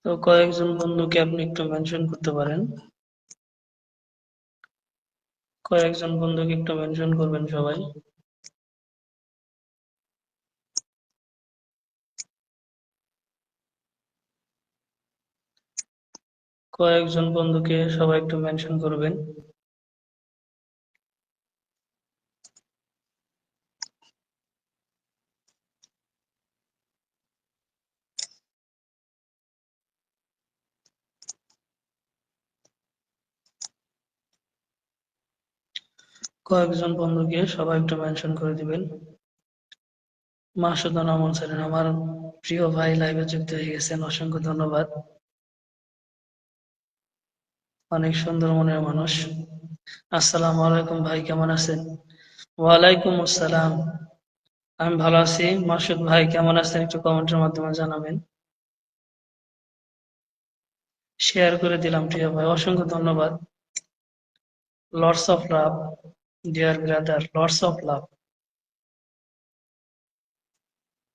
তো কয়েকজন বন্ধুকে আপনি একটু মেনশন করতে পারেন। কয়েকজন বন্ধুকে একটু মেনশন করবেন সবাই। কয়েকজন বন্ধুকে সবাই একটু মেনশন করবেন। কয়েকজন বন্ধুকে সবাই একটু মেনশন করে দিবেন। মাসুদ আনামুল ছিলেন আমার প্রিয় ভাই, লাইভে যুক্ত হয়ে গেছেন, অসংখ্য ধন্যবাদ। অনেক সুন্দর মনের মানুষ। আসসালামু আলাইকুম ভাই, কেমন আছেন? ওয়ালাইকুম আসসালাম। আমি ভালো আছি। মাসুদ ভাই কেমন আছেন একটু কমেন্টের মাধ্যমে জানাবেন। শেয়ার করে দিলাম প্রিয় ভাই, অসংখ্য ধন্যবাদ। Lords of love, dear brother, lords of love.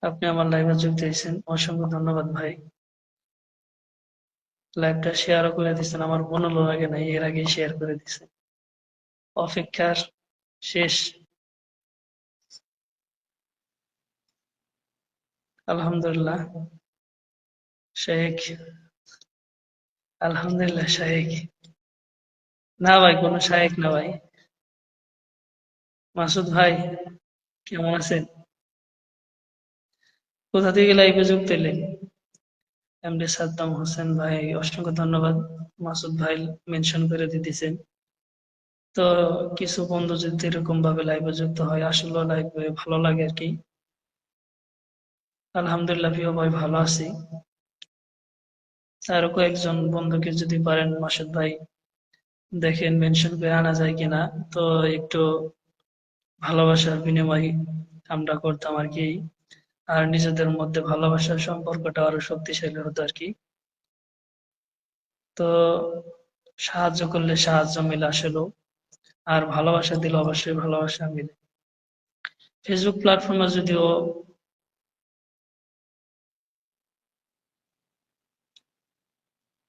আপনি আমার লাইভে যুক্ত হয়েছেন, অসংখ্য ধন্যবাদ ভাই। লাইভটা শেয়ারও করে দিচ্ছেন, আমার মনে লাগে নাই, এর আগে শেয়ার করে দিচ্ছেন। অপেক্ষার শেষ। আলহামদুলিল্লাহ শেখ। আলহামদুলিল্লাহ শেখ। না ভাই, কোনো শায়েক না ভাই। মাসুদ ভাই কেমন আছেন? কোথা থেকে লাইভে যুক্ত এলেন? এমডি সাদ্দাম হোসেন ভাই, অসংখ্য ধন্যবাদ। মাসুদ ভাই মেনশন করে দিতেছেন। তো কিছু বন্ধু যদি এরকম ভাবে লাইভে যুক্ত হয়, আসলে লাইভে ভালো লাগে আর কি। আলহামদুলিল্লাহ প্রিয় ভাই, ভালো আছি। আরো কয়েকজন বন্ধুকে যদি পারেন মাসুদ ভাই দেখেন মেনশন করে আনা যায় কিনা। তো একটু ভালোবাসার বিনিময় আমরা করতাম আর কি। আর নিজেদের মধ্যে ভালোবাসার সম্পর্কটা আরো শক্তিশালী হতো আর কি। তো সাহায্য করলে সাহায্য মিলে আসলেও, আর ভালোবাসা দিলে অবশ্যই ভালোবাসা মিলে। ফেসবুক প্ল্যাটফর্মে যদিও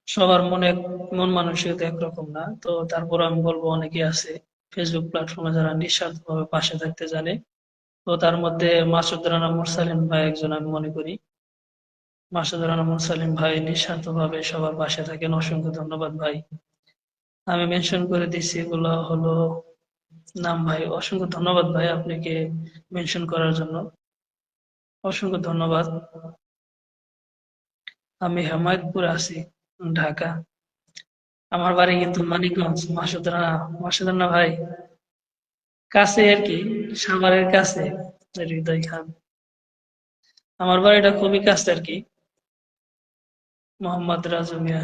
সবার মন মানসিকতা একরকম না, তো তারপর আমি বলবো অনেকে আছে ফেসবুক প্ল্যাটফর্মে যারা নিঃস্বার্থভাবে পাশে থাকতে জানে। তো তার মধ্যে মাসুদ রানা মুরসালিম ভাই একজন আমি মনে করি। মাসুদ রানা মুরসালিম ভাই নিঃস্বার্থভাবে সবার পাশে থাকেন, অসংখ্য ধন্যবাদ ভাই। আমি মেনশন করে দিচ্ছি, এগুলো হলো নাম ভাই। অসংখ্য ধন্যবাদ ভাই আপনাকে মেনশন করার জন্য, অসংখ্য ধন্যবাদ। আমি হেমায়তপুরে আছি, ঢাকা। আমার বাড়ি কিন্তু মানিকগঞ্জ। মাসুদ রানা ভাই কাছে আর কি, সাভারের কাছে। হৃদয় খান, আমার বাড়িটা খুবই কাছে আর কি। মোহাম্মদ রাজু মিয়া।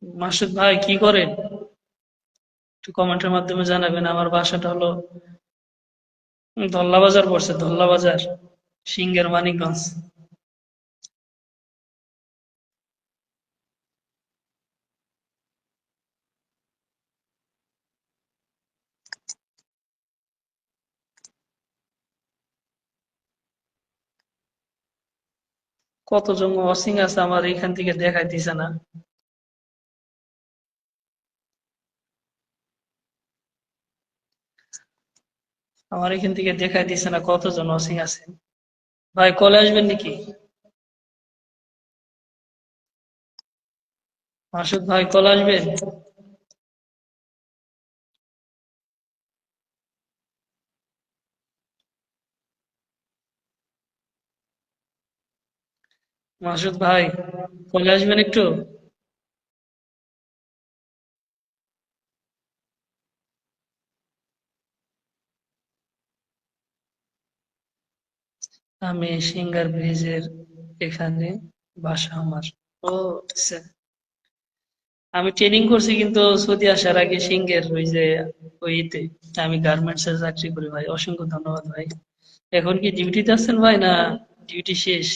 মাসুদ ভাই কি করেন একটু কমেন্টের মাধ্যমে জানাবেন। আমার বাসাটা হলো ধল্লা বাজার পড়ছে, ধল্লা বাজার, সিংহের মানিকগঞ্জ। কতজন অসিং আছে আমার এখান থেকে দেখাইতেছে না। আমার এখান থেকে দেখাইতেছে না কতজন অসিং আছে। ভাই কলে আসবেন নাকি? মাসুদ ভাই কলে আসবেন? মাসুদ ভাই কলে আসবেন একটু? আমি সিঙ্গার ব্রিজের এখানে বাসা আমার। ও আচ্ছা। আমি ট্রেনিং করছি কিন্তু সৌদি আসার আগে সিঙ্গের ওই যে ওইতে। আমি গার্মেন্টস এর চাকরি করি ভাই, অসংখ্য ধন্যবাদ ভাই। এখন কি ডিউটিতে আছেন ভাই, না ডিউটি শেষ,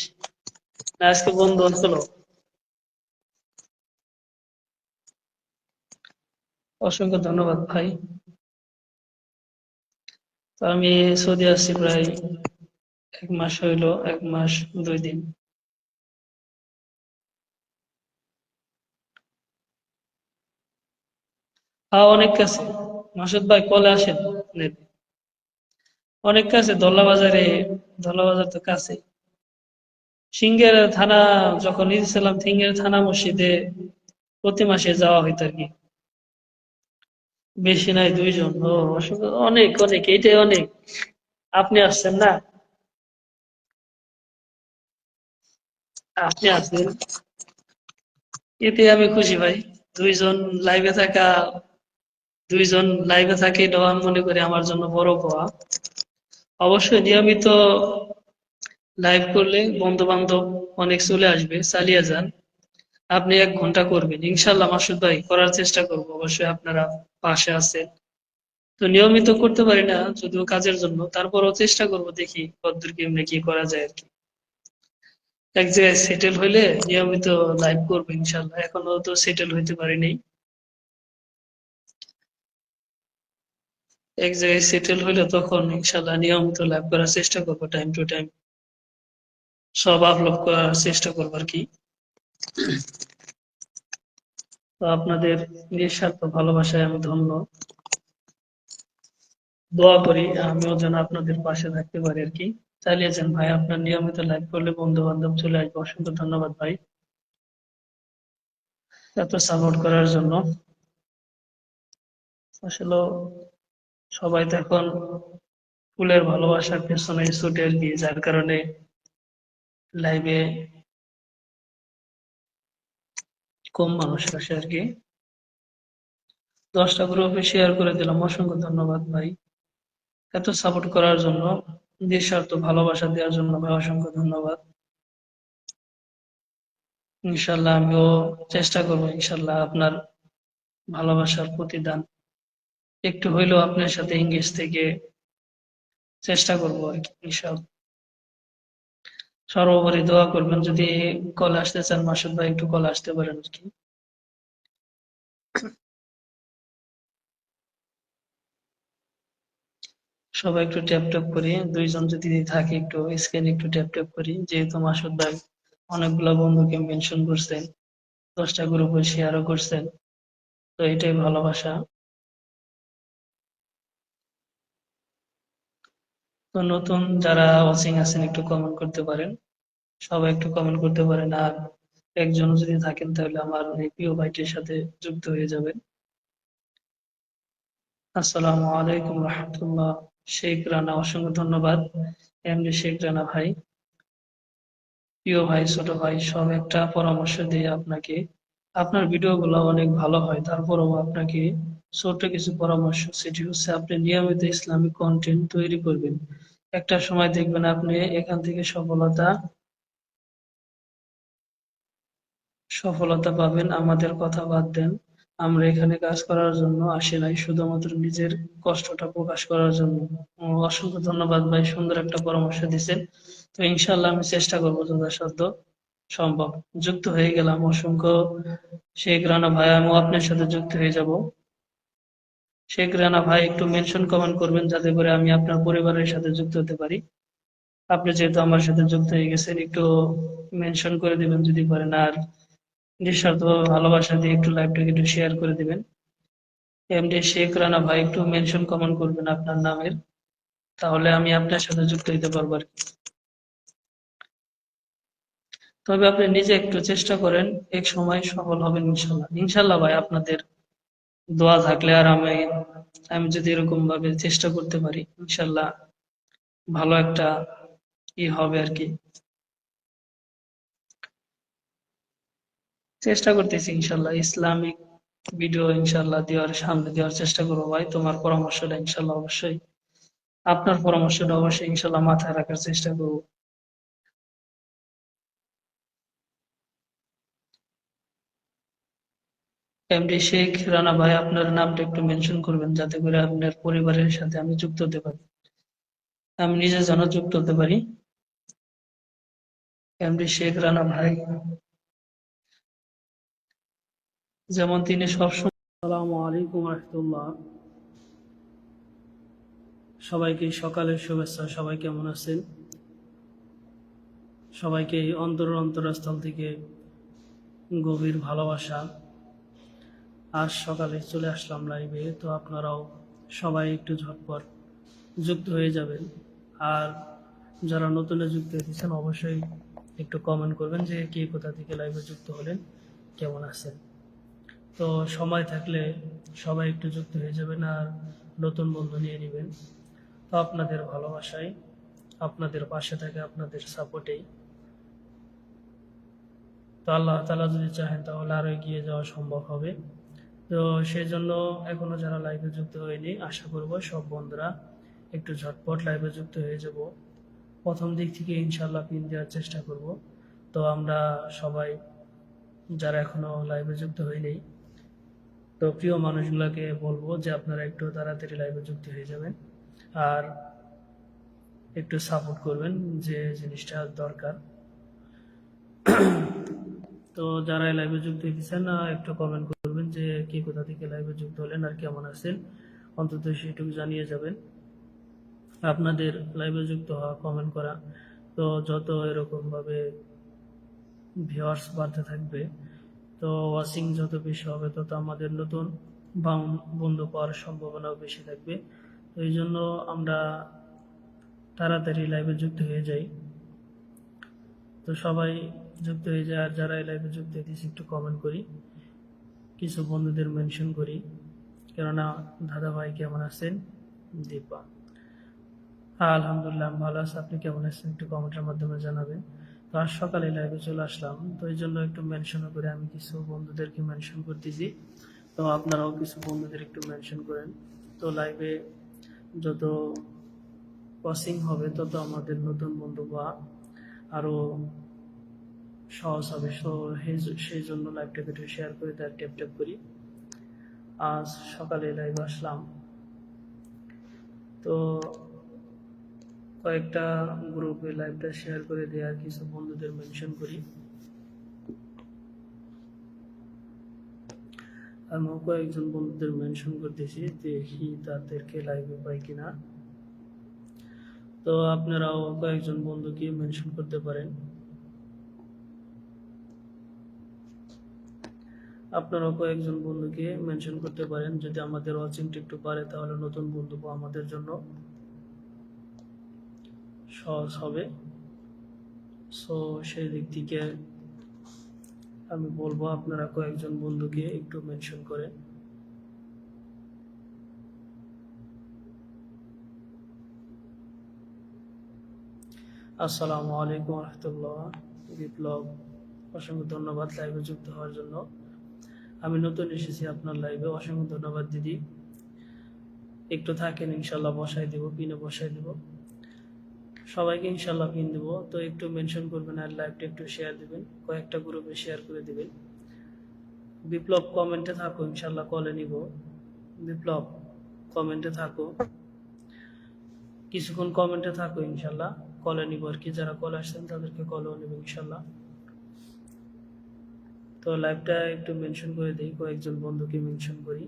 না আজকে বন্ধ হচ্ছিল? অসংখ্য ধন্যবাদ ভাই। তো আমি সৌদি আসছি প্রায় 1 মাস হইল, 1 মাস 2 দিন। অনেক কাছে। মাসুদ ভাই কলে আসেন। অনেক কাছে, ধল্লা বাজার তো কাছে। সিংহের থানা, যখন ছিলাম সিংহের থানা মসজিদে প্রতি মাসে যাওয়া হইতো আর কি। বেশি নাই, 2 জন। আসলে অনেক অনেক, এইটাই অনেক। আপনি আসছেন না, আপনি আসছেন, এতে আমি খুশি ভাই। 2 জন লাইভে থাকা, 2 জন লাইভে থাকে, এটাও আমি মনে করি আমার জন্য বড় পাওয়া। অবশ্যই নিয়মিত লাইভ করলে বন্ধু বান্ধব অনেক চলে আসবে, চালিয়ে যান। আপনি 1 ঘন্টা করবেন ইনশাল্লাহ মাসুদ ভাই, করার চেষ্টা করবো, অবশ্যই আপনারা পাশে আছেন। তো নিয়মিত করতে পারি না যদিও কাজের জন্য, তারপরও চেষ্টা করব, দেখি কতদূর কেমনে কি করা যায় আর কি। এক জায়গায় সেটেল হইলে নিয়মিত লাইভ করবো ইনশাল্লাহ, এখনো তো সেটেল হইতে পারিনি। এক জায়গায় সেটেল হইলে তখন ইনশাল্লাহ নিয়মিত লাইভ করার চেষ্টা করবো, টাইম টু টাইম সব আপলোড করার চেষ্টা করবো আর কি। তো আপনাদের নিঃস্বার্থ ভালোবাসায় আমি ধন্য। দোয়া করি আমিও যেন আপনাদের পাশে থাকতে পারি আর কি। চালিয়েছেন ভাই, আপনার নিয়মিত লাইভ করলে বন্ধু বান্ধব চলে আসবে। অসংখ্য ধন্যবাদ ভাই এত সাপোর্ট করার জন্য। আসলে সবাই তো এখন ফুলের ভালোবাসার পেছনে ছুটে আর কি, যার কারণে লাইভে কম মানুষ আসে আর কি। 10টা গ্রুপে শেয়ার করে দিলাম, অসংখ্য ধন্যবাদ ভাই এত সাপোর্ট করার জন্য, নিঃস্বার্থ ভালোবাসা দেওয়ার জন্য ভাই অসংখ্য ধন্যবাদ। ইনশাল্লাহ আমিও চেষ্টা করবো, ইনশাল্লাহ আপনার ভালোবাসার প্রতিদান একটু হইলেও আপনার সাথে ইংলিশ থেকে চেষ্টা করবো আর কি ইনশাল্লাহ। সর্বোপরি দোয়া করবেন, যদি কল আসতে চান মাসুদ ভাই একটু কল আসতে পারেন আর কি। সবাই একটু ট্যাপ ট্যাপ করি, 2 জন যদি থাকে একটু স্ক্রিন একটু ট্যাপ ট্যাপ করি, যেহেতু মাসুদ ভাই অনেকগুলা বন্ধুকে মেনশন করছেন, 10টা গ্রুপে শেয়ারও করছেন, তো এটাই ভালোবাসা। তো নতুন যারা ওয়াচিং আছেন একটু কমেন্ট করতে পারেন, সবাই একটু কমেন্ট করতে পারেন। আর একজন যদি থাকেন তাহলে আমার এই প্রিয় ভাইটির সাথে যুক্ত হয়ে যাবেন। আসসালামু আলাইকুম রহমতুল্লাহ। শেখ রানা, অসংখ্য ধন্যবাদ। এমডি শেখ রানা ভাই, প্রিয় ভাই, ছোট ভাই, সব একটা পরামর্শ দিয়ে আপনাকে, আপনার ভিডিওগুলো অনেক ভালো হয়, তারপরেও আপনাকে ছোট কিছু পরামর্শ, সেটি হচ্ছে আপনি নিয়মিত ইসলামিক কন্টেন্ট তৈরি করবেন। একটা সময় দেখবেন আপনি এখান থেকে সফলতা পাবেন। আমাদের কথা বাদ দেন, আমরা এখানে কাজ করার জন্য আসি নাই, শুধুমাত্র নিজের কষ্টটা প্রকাশ করার জন্য। অসংখ্য ধন্যবাদ ভাই, সুন্দর একটা পরামর্শ দিচ্ছেন। তো ইনশাল্লাহ আমি চেষ্টা করবো যথাসাধ্য সম্ভব। যুক্ত হয়ে গেলাম, অসংখ্য। শেখ রানা ভাই, আমিও আপনার সাথে যুক্ত হয়ে যাব। শেখ রানা ভাই একটু মেনশন কমেন্ট করবেন, যাতে করে আমি আপনার পরিবারের সাথে যুক্ত হতে পারি। আপনি যেহেতু আমার সাথে যুক্ত হয়ে গেছেন, একটু মেনশন করে দিবেন যদি পারেন। আর নিঃস্বার্থভাবে ভালোবাসা দিয়ে একটু লাইভটাকে একটু শেয়ার করে দিবেন। এমডি শেখ রানা ভাই একটু মেনশন কমেন্ট করবেন আপনার নামের, তাহলে আমি আপনার সাথে যুক্ত হইতে পারবো আর কি। তবে আপনি নিজে একটু চেষ্টা করেন, এক সময় সফল হবেন ইনশাল্লাহ। ইনশাল্লাহ ভাই, আপনাদের দোয়া থাকলে আর আমি আমি যদি এরকম ভাবে চেষ্টা করতে পারি, ইনশাল্লাহ ভালো একটা হবে আর কি। চেষ্টা করতেছি ইনশাল্লাহ ইসলামিক ভিডিও ইনশাল্লাহ সামনে দেওয়ার চেষ্টা করবো ভাই। তোমার পরামর্শটা ইনশাল্লাহ অবশ্যই, আপনার পরামর্শটা অবশ্যই ইনশাল্লাহ মাথায় রাখার চেষ্টা করবো। এমডি শেখ রানা ভাই, আপনার নামটা একটু মেনশন করবেন, যাতে করে আপনার পরিবারের সাথে আমি যুক্ত হতে পারি, আমি নিজে যেন যুক্ত হতে পারি। এমডি শেখ রানা ভাই, যেমন তিনি সবসময়। আসসালামু আলাইকুম রহমতুল্লাহ। সবাইকে সকালের শুভেচ্ছা। সবাই কেমন আছেন? সবাইকে অন্তরস্থল থেকে গভীর ভালোবাসা। আজ সকালে চলে আসলাম লাইভে, তো আপনারাও সবাই একটু ঝটপট যুক্ত হয়ে যাবেন। আর যারা নতুন যুক্ত হয়েছেন অবশ্যই একটু কমেন্ট করবেন যে কে কোথা থেকে লাইভে যুক্ত হলেন, কেমন আছেন। তো সময় থাকলে সবাই একটু যুক্ত হয়ে যাবেন আর নতুন বন্ধু নিয়ে নেবেন। তো আপনাদের ভালোবাসায়, আপনাদের পাশে থাকে, আপনাদের সাপোর্টেই তো আল্লাহ তাআলা যদি চাহেন তাহলে আরো এগিয়ে যাওয়া সম্ভব হবে। তো সেই জন্য এখনো যারা লাইভে যুক্ত হয়নি, আশা করব সব বন্ধুরা একটু ঝটপট লাইভে যুক্ত হয়ে যাব। প্রথম দিক থেকে ইনশাল্লাহ পিন দেওয়ার চেষ্টা করব। তো আমরা সবাই যারা এখনো লাইভে যুক্ত হয়নি, তো প্রিয় মানুষগুলোকে বলবো যে আপনারা একটু তাড়াতাড়ি লাইভে যুক্ত হয়ে যাবেন আর একটু সাপোর্ট করবেন, যে জিনিসটা দরকার। তো যারা লাইভে যুক্ত হয়েছেন একটু কমেন্ট করবেন যে কে কোথা থেকে লাইভে যুক্ত হলেন আর কেমন আছেন, অন্তত সেটুকু জানিয়ে যাবেন। আপনাদের লাইভে যুক্ত হওয়া, কমেন্ট করা, তো যত এরকম ভাবে ভিউয়ার্স বাড়তে থাকবে, তো ওয়াচিং যত বেশি হবে তত আমাদের নতুন বন্ধু পাওয়ার সম্ভাবনাও বেশি থাকবে। তো এই জন্য আমরা তাড়াতাড়ি লাইভে যুক্ত হয়ে যাই। তো সবাই যুক্ত হয়ে যায়, আর যারা লাইভে যুক্ত হয়েছে একটু কমেন্ট করি, কিছু বন্ধুদের মেনশন করি। কেননা দাদা ভাই কেমন আছেন, দীপা আলহামদুলিল্লাহ ভালো আছে, আপনি কেমন আছেন একটু কমেন্টের মাধ্যমে জানাবেন। তো আজ সকালে লাইভে চলে আসলাম, তো এই জন্য একটু মেনশন করে আমি কিছু বন্ধুদেরকে মেনশন করতেছি। তো আপনারাও কিছু বন্ধুদের একটু মেনশন করেন। তো লাইভে যত ওয়াচিং হবে তত আমাদের নতুন বন্ধু বা আরো সহজ হবে। সেই জন্য লাইভটাকে একটু শেয়ার করে তার ট্যাপ ট্যাপ করি। আজ সকালে লাইভে আসলাম, তো কয়েকটা গ্রুপে লাইভটা শেয়ার করে দিই আর কিছু বন্ধুদের মেনশন করি। আমি কয়েকজন বন্ধুদের মেনশন করতেছি, দেখি তাদেরকে লাইভে পাই কিনা। তো আপনারাও কয়েকজন বন্ধুকে মেনশন করতে পারেন। আপনারাও কয়েকজন বন্ধুকে মেনশন করতে পারেন। যদি আমাদের ওয়াচিংটা একটু বাড়ে তাহলে নতুন বন্ধু আমাদের জন্য সহজ হবে। সো সেই দিক থেকে আমি বলবো আপনারা কয়েকজন বন্ধুকে একটু মেনশন করেন। আসসালামু আলাইকুম রহমতুল্লাহ। বিপ্লব, অসংখ্য ধন্যবাদ লাইভে যুক্ত হওয়ার জন্য। আমি নতুন এসেছি আপনার লাইভে, অসংখ্য ধন্যবাদ দিদি। একটু থাকেন, ইনশাল্লাহ বসাই দিব, পিনে বসাই দিব, সবাইকে ইনশাল্লাহ পিন দিব। তো একটু মেনশন করবেন আর লাইভটা একটু শেয়ার দিবেন, কয়েকটা গ্রুপে শেয়ার করে দিবেন। বিপ্লব কমেন্টে থাকো, ইনশাল্লাহ কলে নিব। বিপ্লব কমেন্টে থাকো, কিছুক্ষণ কমেন্টে থাকো, ইনশাল্লাহ কলে নিব আর কি। যারা কল আসছেন তাদেরকে কলেও নিব ইনশাল্লাহ। তো লাইভটা একটু মেনশন করে দিই, কয়েকজন বন্ধুকে মেনশন করি,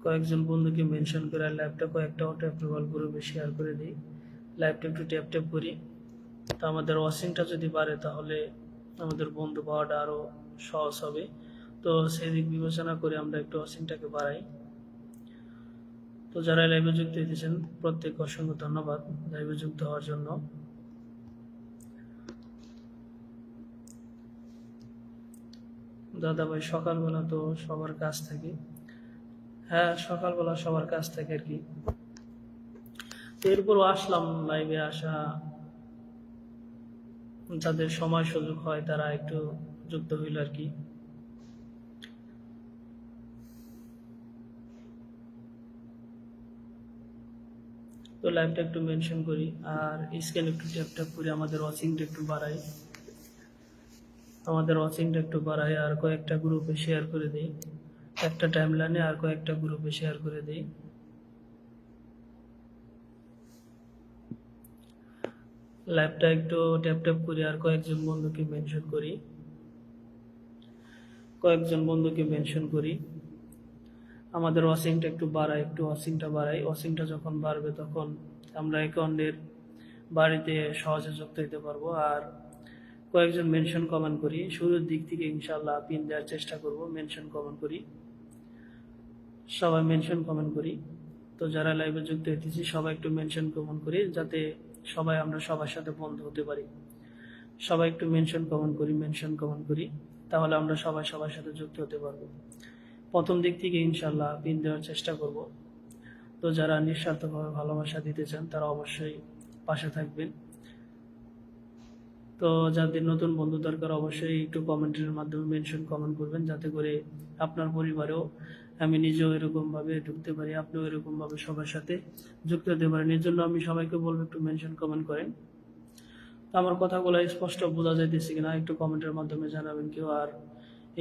কয়েকজন বন্ধুকে মেনশন করে আর লাইভটা কয়েকটা অটোঅ্যাপ্রুভাল গ্রুপে শেয়ার করে দিই। লাইভটা একটু ট্যাপ ট্যাপ করি। তো আমাদের ওয়াচিংটা যদি বাড়ে তাহলে আমাদের বন্ধু পাওয়াটা আরো সহজ হবে। তো সেই দিক বিবেচনা করে আমরা একটু ওয়াচিংটাকে বাড়াই। তো যারা লাইভে যুক্ত হইতেছেন প্রত্যেককে অসংখ্য ধন্যবাদ লাইভে যুক্ত হওয়ার জন্য। দাদা ভাই সকালবেলা তো সবার কাজ থাকে, হ্যাঁ সকালবেলা সবার কাজ থাকে আর কি। তো এরপরও আসলাম লাইভে, আসা যাদের সময় সুযোগ হয় তারা একটু যুক্ত হইল আর কি। তো লাইভটা একটু মেনশন করি আর স্ক্রিন একটু ট্যাপ ট্যাপ করি, আমাদের ওয়াচিংটা একটু বাড়াই, আমাদের ওয়াচিংটা একটু বাড়াই আর কয়েকটা গ্রুপে শেয়ার করে দিই, একটা টাইমলাইনে আর কয়েকটা গ্রুপে শেয়ার করে দিই। লাইভটা একটু ট্যাপ ট্যাপ করি আর কয়েকজন বন্ধুকে মেনশন করি, কয়েকজন বন্ধুকে মেনশন করি। আমাদের ওয়াচিংটা একটু বাড়াই, একটু ওয়াচিংটা বাড়াই। ওয়াচিংটা যখন বাড়বে তখন আমরা একে অন্যের বাড়িতে সহজে যুক্ত হইতে পারবো। আর কয়েকজন মেনশন কমেন্ট করি, শুরুর দিক থেকে ইনশাল্লাহ পিন দেওয়ার চেষ্টা করব। মেনশন কমেন্ট করি, সবাই মেনশন কমেন্ট করি। তো যারা লাইভে যুক্ত হইতেছি সবাই একটু মেনশন কমেন্ট করি, যাতে সবাই আমরা সবার সাথে বন্ধু হতে পারি। সবাই একটু মেনশন কমেন্ট করি, মেনশন কমেন্ট করি, তাহলে আমরা সবাই সবার সাথে যুক্ত হতে পারবো। প্রথম দিক থেকে ইনশাল্লাহ পিন দেওয়ার চেষ্টা করব। তো যারা নিঃস্বার্থভাবে ভালোবাসা দিতে চান তারা অবশ্যই পাশে থাকবেন। তো যাদের নতুন বন্ধু দরকার অবশ্যই একটু কমেন্টের মাধ্যমে মেনশন কমেন্ট করবেন, যাতে করে আপনার পরিবারেও আমি নিজেও এরকমভাবে ঢুকতে পারি, আপনিও এরকমভাবে সবার সাথে যুক্ত হতে পারেন। এর জন্য আমি সবাইকে বলবো একটু মেনশন কমেন্ট করেন। তো আমার কথাগুলো স্পষ্ট বোঝা যাইতেছে কিনা একটু কমেন্টের মাধ্যমে জানাবেন কেউ। আর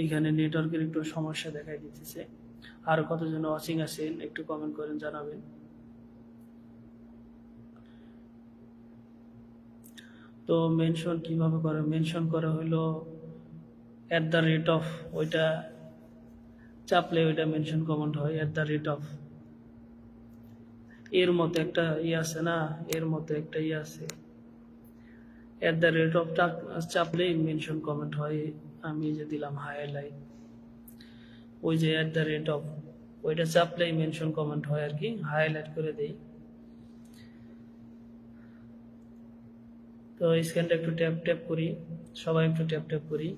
এইখানে নেটওয়ার্কের একটু সমস্যা দেখাই দিতেছে। আর কতজন ওয়াচিং আছেন একটু কমেন্ট করেন, জানাবেন। তো মেনশন কিভাবে করে? মেনশন করা হলো @ ওইটা চাপলে ওইটা মেনশন কমেন্ট হয়। @ এর মতো একটা আছে না, এর মতো একটা আছে, চাপলেই মেনশন কমেন্ট হয়। আমি যে দিলাম হাইলাইট, ওই যে ওইটা চাপলেই মেনশন কমেন্ট হয় আর কি, হাইলাইট করে দেই। তো স্ক্যানটা একটু ট্যাপ ট্যাপ করি, সবাই একটু ট্যাপ ট্যাপ করি।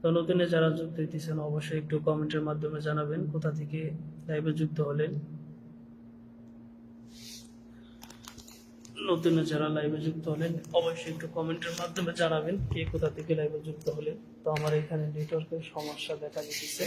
তো নতুন যারা যুক্ত হইতেছেন অবশ্যই একটু কমেন্টের মাধ্যমে জানাবেন কোথা থেকে লাইভে যুক্ত হলেন। নতুন যারা লাইভে যুক্ত হলেন অবশ্যই একটু কমেন্টের মাধ্যমে জানাবেন কে কোথা থেকে লাইভে যুক্ত হলেন। তো আমার এখানে নেটওয়ার্কের সমস্যা দেখা দিতেছে।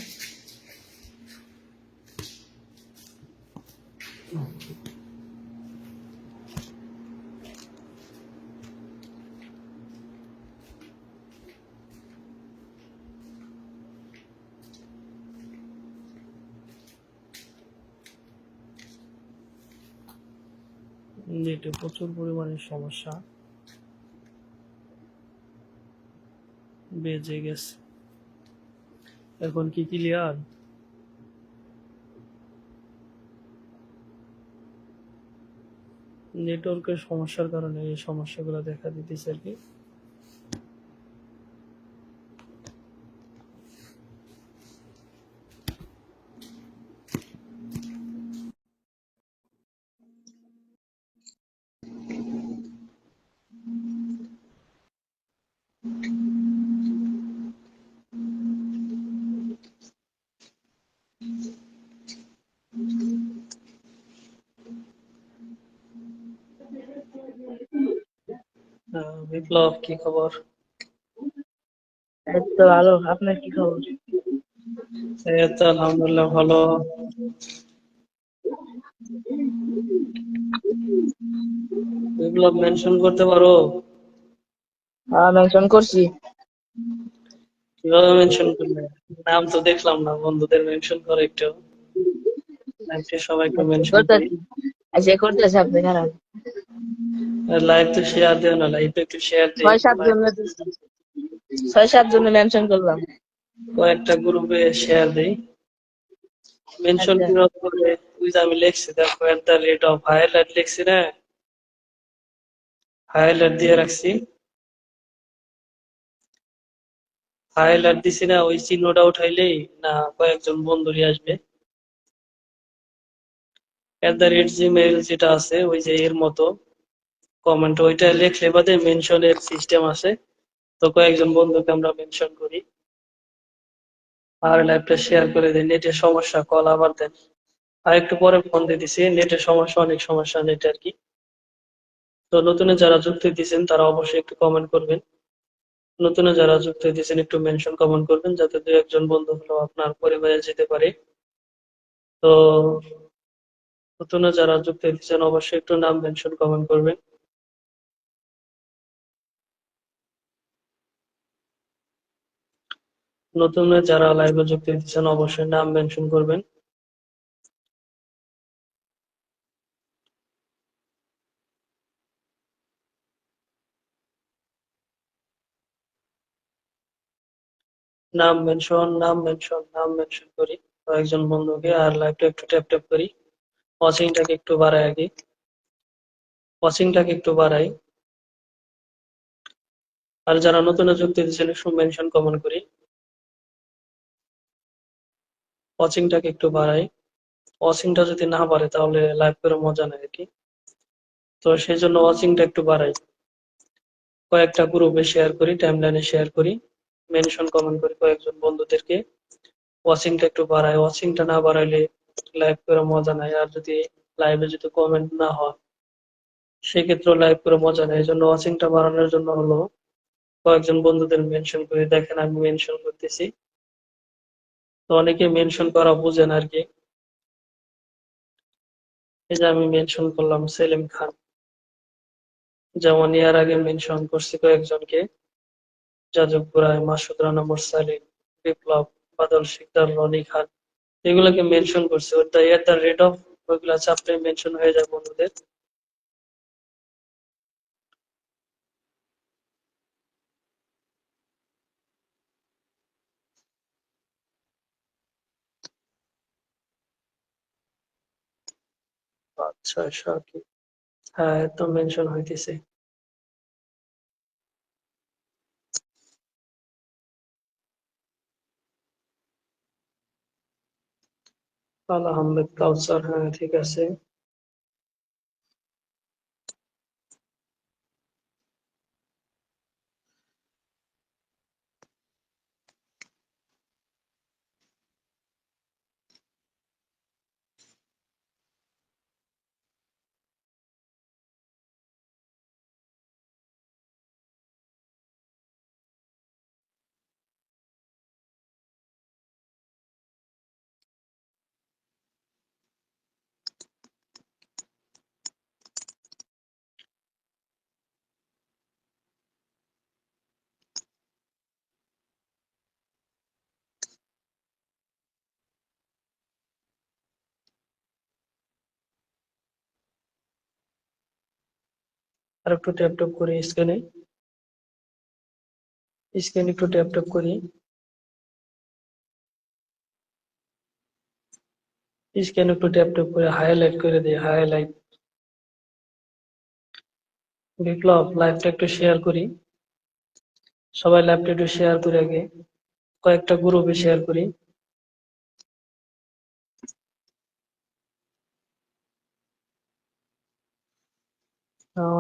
নেটে প্রচুর পরিমাণে সমস্যা, বেজে গেছে। এখন কি ক্লিয়ার? নেটওয়ার্কের সমস্যার কারণে এই সমস্যাগুলো দেখা দিতেছে আর কি। বিপ্লব, কি খবর? এই তো ভালো, আপনার কি খবর? এই তো আলহামদুলিল্লাহ ভালো। বিপ্লব, মেনশন করতে পারো? মেনশন করছি। কিভাবে মেনশন করলে? নাম তো দেখলাম না, বন্ধুদের মেনশন করে একটু, সবাই একটু আচ্ছা মেনশন করি। করতেছি, আচ্ছা করতেছি, আপনি খারাপ। লাইভ তো শেয়ার দিও না, লাইভ একটু শেয়ার দিই। 6-7 জন, 6-7 জন মেনশন করলাম। কয়েকটা গ্রুপে শেয়ার দিই। মেনশন আচ্ছা কিভাবে করে? ওই যে আমি লিখছি দেখো, @হাইলাইট লিখছি না, হাইলাইট দিয়ে রাখছি, হাইলাইট দিছি না, ওই চিহ্নটা উঠাইলেই না কয়েকজন বন্ধুরই আসবে। @gmail যেটা আছে ওই যে এর মতো কমেন্ট, ওইটা লিখলে বাদে মেনশনের সিস্টেম আছে। তো কয়েকজন বন্ধুকে আমরা মেনশন করি আর লাইভটা শেয়ার করে দিই। নেটের সমস্যা, কল আবার দেন। আর একটু পরে ফোন দিয়ে দিছি, নেটের সমস্যা, অনেক সমস্যা নেট আর কি। তো নতুন যারা যুক্ত দিয়েছেন তারা অবশ্যই একটু কমেন্ট করবেন। নতুন যারা যুক্ত দিয়েছেন একটু মেনশন কমেন্ট করবেন, যাতে দু একজন বন্ধু হলো আপনার পরিবারে যেতে পারে। তো নতুন যারা যুক্ত দিয়েছেন অবশ্যই একটু নাম মেনশন কমেন্ট করবেন। নতুন যারা লাইভে যুক্ত দিয়েছেন অবশ্যই নাম মেনশন করবেন। নাম মেনশন, নাম মেনশন, নাম মেনশন করি। কয়েকজন বন্ধুকে, আর লাইভটা একটু ট্যাপ ট্যাপ করি। ওয়াচিংটাকে একটু বাড়াই আগে, ওয়াচিংটাকে একটু বাড়াই। আর যারা নতুন যুক্ত দিয়েছেন একটু মেনশন কমেন্ট করি। ওয়াচিংটাকে একটু বাড়াই। ওয়াচিংটা যদি না বাড়ে তাহলে লাইভ করে মজা নেই আর কি। তো সেই জন্য ওয়াচিংটা একটু বাড়াই, কয়েকটা গ্রুপে শেয়ার করি, টাইমলাইনে শেয়ার করি, মেনশন কমেন্ট করি কয়েকজন বন্ধুদেরকে। ওয়াচিংটা একটু বাড়াই, ওয়াচিংটা না বাড়াইলে লাইভ করে মজা নাই। আর যদি লাইভে যদি কমেন্ট না হয় সেক্ষেত্রে লাইভ করে মজা নেই। এই জন্য ওয়াচিংটা বাড়ানোর জন্য হলো কয়েকজন বন্ধুদের মেনশন করি। দেখেন আমি মেনশন করতেছি, তো অনেকে মেনশন করা বুঝেন আর কি। এই যে আমি মেনশন করলাম সেলিম খান, যেমন এর আগে মেনশন করছি কয়েকজনকে, যাজকপুরায় মাসুদ রানা মুরসালিন, বিপ্লব, বাদল শিকদার, রনি খান, এগুলোকে মেনশন করছে। ওটা এট দ্য রেট অফ ওইগুলা চাপলে মেনশন হয়ে যায় বন্ধুদের। আচ্ছা সাকিব, হ্যাঁ এত মেনশন হইতেছে। আহমেদ কাউসার, হ্যাঁ ঠিক আছে। আর একটু ট্যাপ ট্যাপ করি স্ক্রিনে, স্ক্রিন একটু ট্যাপ ট্যাপ করি, স্ক্রিন একটু ট্যাপ ট্যাপ করে হাইলাইট করে দিই, হাইলাইট। বিপ্লব লাইভটা একটু শেয়ার করি, সবাই লাইভটা একটু শেয়ার করে আগে কয়েকটা গ্রুপে শেয়ার করি।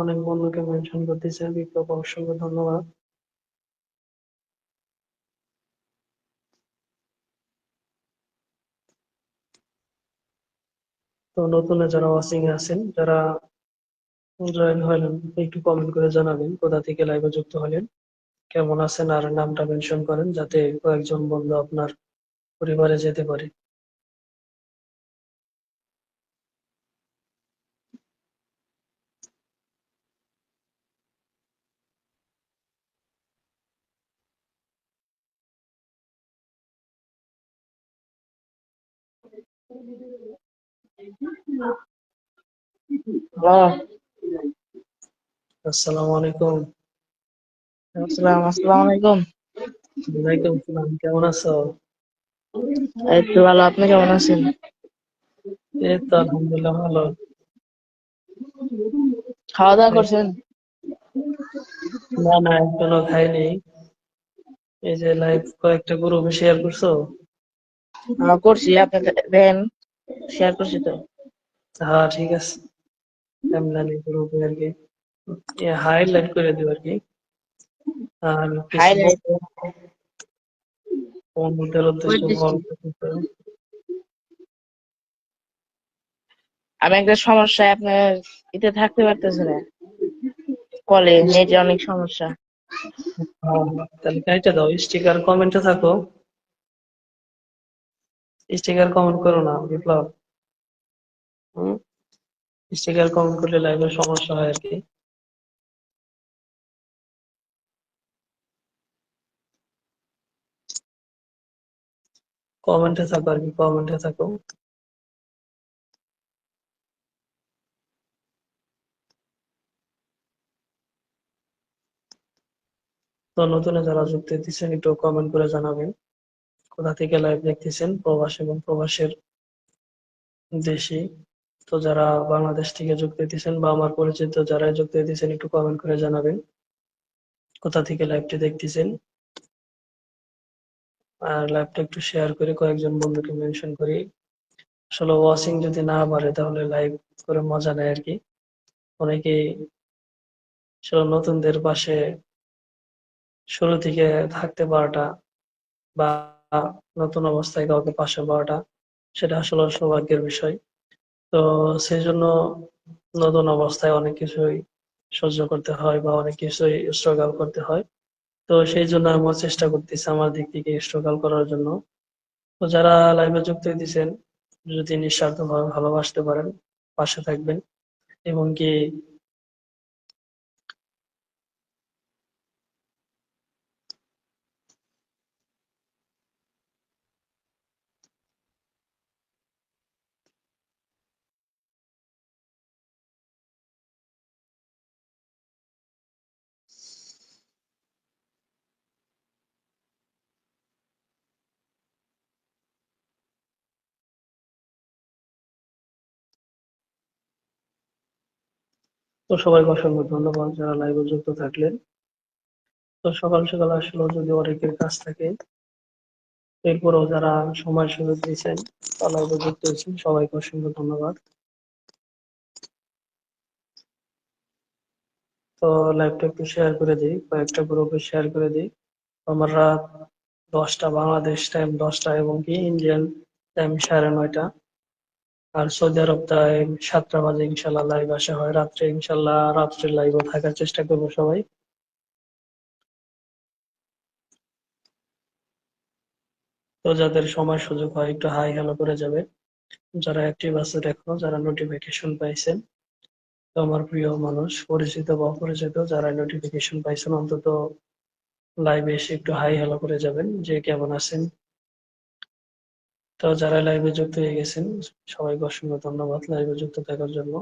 অনেক বন্ধুকে মেনশন করতেছে, বিপ্লব অসংখ্য ধন্যবাদ। তো নতুন যারা ওয়াচিং এ আছেন, যারা জয়েন হলেন, একটু কমেন্ট করে জানাবেন কোথা থেকে লাইভে যুক্ত হলেন, কেমন আছেন, আর নামটা মেনশন করেন যাতে কয়েকজন বন্ধু আপনার পরিবারে যেতে পারে। হ্যালো। আসসালামু আলাইকুম। আসসালামু আলাইকুম। ওয়ালাইকুম আসসালাম, কেমন আছো? এই তো ভালো, আপনি কেমন আছেন? এই তো আলহামদুলিল্লাহ ভালো। খাওয়া দাওয়া করছেন? না না এখনো খাইনি। এই যে লাইভ কয়েকটা গ্রুপে শেয়ার করছো। করছি, আপনি দেখেন, শেয়ার করছি তো। হ্যাঁ ঠিক আছে, এমনি গ্রুপে আর কি হাইলাইট করে দিও আর কি। আর কিছু হাইলাইট বন্ধুদের উদ্দেশ্যে করতেছি। গল্প করতে হবে। আমি একটা সমস্যায় আপনার এতে থাকতে পারতেছি না, কলে নেটে অনেক সমস্যা। হ্যাঁ, তাহলে কাইটা দাও, স্টিকার কমেন্টে থাকো, স্টিকার কমেন্ট করো না বিপ্লব। হম, স্টিকার কমেন্ট করলে লাইভে সমস্যা হয় আর কি। কমেন্টে থাকো আর কি, কমেন্টে থাকো। তো নতুন যারা যুক্ত দিচ্ছেন একটু কমেন্ট করে জানাবেন কোথা থেকে লাইভ দেখতেছেন, প্রবাস এবং প্রবাসের দেশি। তো যারা বাংলাদেশ থেকে যুক্ত হইতেছেন বা আমার পরিচিত যারা যুক্ত হইতেছেন একটু কমেন্ট করে জানাবেন কোথা থেকে লাইভটি দেখতেছেন। আর লাইভটা একটু শেয়ার করে কয়েকজন বন্ধুকে মেনশন করি। আসলে ওয়াচিং যদি না বাড়ে তাহলে লাইভ করে মজা নেয় আর কি। অনেকেই আসলে নতুনদের পাশে শুরু থেকে থাকতে পারাটা বা নতুন অবস্থায় কাউকে পাশে পাওয়াটা সেটা আসলে সৌভাগ্যের বিষয়। তো সেই জন্য নতুন অবস্থায় অনেক কিছুই সহ্য করতে হয় বা অনেক কিছুই স্ট্রাগল করতে হয়। তো সেই জন্য আমিও চেষ্টা করতেছি আমার দিক থেকে স্ট্রাগল করার জন্য। তো যারা লাইভে যুক্ত হইতেছেন যদি নিঃস্বার্থভাবে ভালোবাসতে পারেন পাশে থাকবেন এবং কি তো সবাইকে অসংখ্য ধন্যবাদ যারা লাইভে যুক্ত থাকলেন। তো সকাল সকাল আসলে যদি অনেকের কাজ থাকে এরপরেও যারা সময় সুযোগ দিয়েছেন বা লাইভে যুক্ত হয়েছেন সবাইকে অসংখ্য ধন্যবাদ। তো লাইভটা একটু শেয়ার করে দিই, কয়েকটা গ্রুপে শেয়ার করে দিই। আমার রাত 10টা বাংলাদেশ টাইম 10টা এবং কি ইন্ডিয়ান টাইম 9:30। আর সৌদি আরব টাইম 7টা বাজে ইনশাল্লাহ লাইভ আসা হয় রাত্রে, ইনশাল্লাহ রাত্রে লাইভে থাকার চেষ্টা করবো সবাই। তো যাদের সময় সুযোগ হয় একটু হাই হ্যালো করে যাবে, যারা অ্যাক্টিভ আছে দেখো, যারা নোটিফিকেশন পাইছেন। তো আমার প্রিয় মানুষ পরিচিত বা অপরিচিত যারা নোটিফিকেশন পাইছেন অন্তত লাইভে এসে একটু হাই হ্যালো করে যাবেন যে কেমন আছেন। তো যারা লাইভে যুক্ত হয়ে গেছেন সবাইকে অসংখ্য ধন্যবাদ লাইভে যুক্ত থাকার জন্য।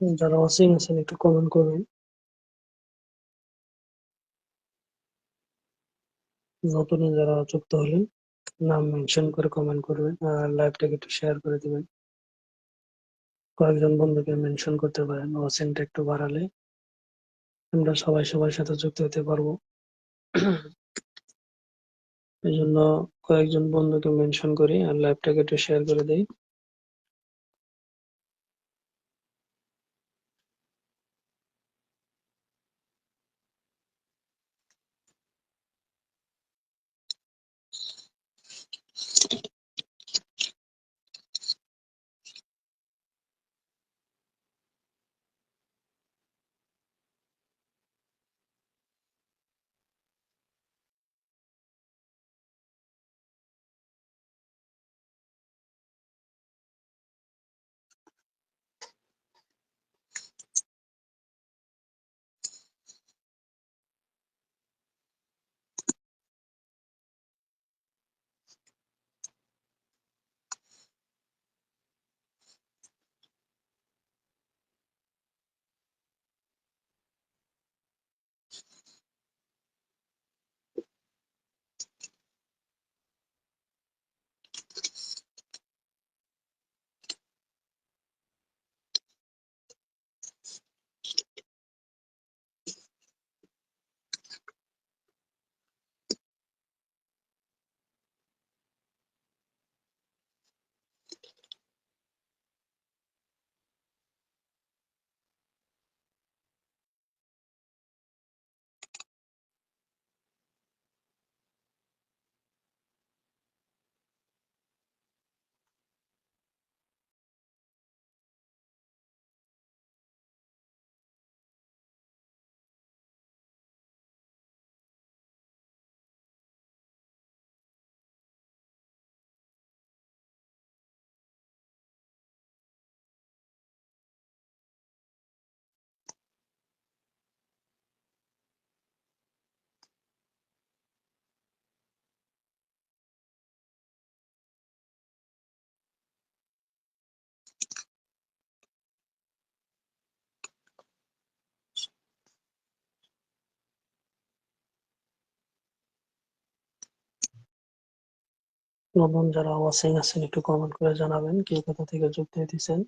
যারা ওয়াচিং আছেন একটু কমেন্ট করবেন, নতুন যারা যুক্ত হলেন নাম মেনশন করে কমেন্ট করবেন আর লাইভটাকে একটু শেয়ার করে দিবেন। কয়েকজন বন্ধুকে মেনশন করতে পারেন, ওয়াচিংটা একটু বাড়ালে আমরা সবাই সবার সাথে যুক্ত হতে পারবো। এই জন্য কয়েকজন বন্ধুকে মেনশন করি আর লাইভটাকে একটু শেয়ার করে দেই। নতুন যারা ওয়াচিং আছেন একটু কমেন্ট করে জানাবেন কে কোথা থেকে যুক্ত হইতেছেন।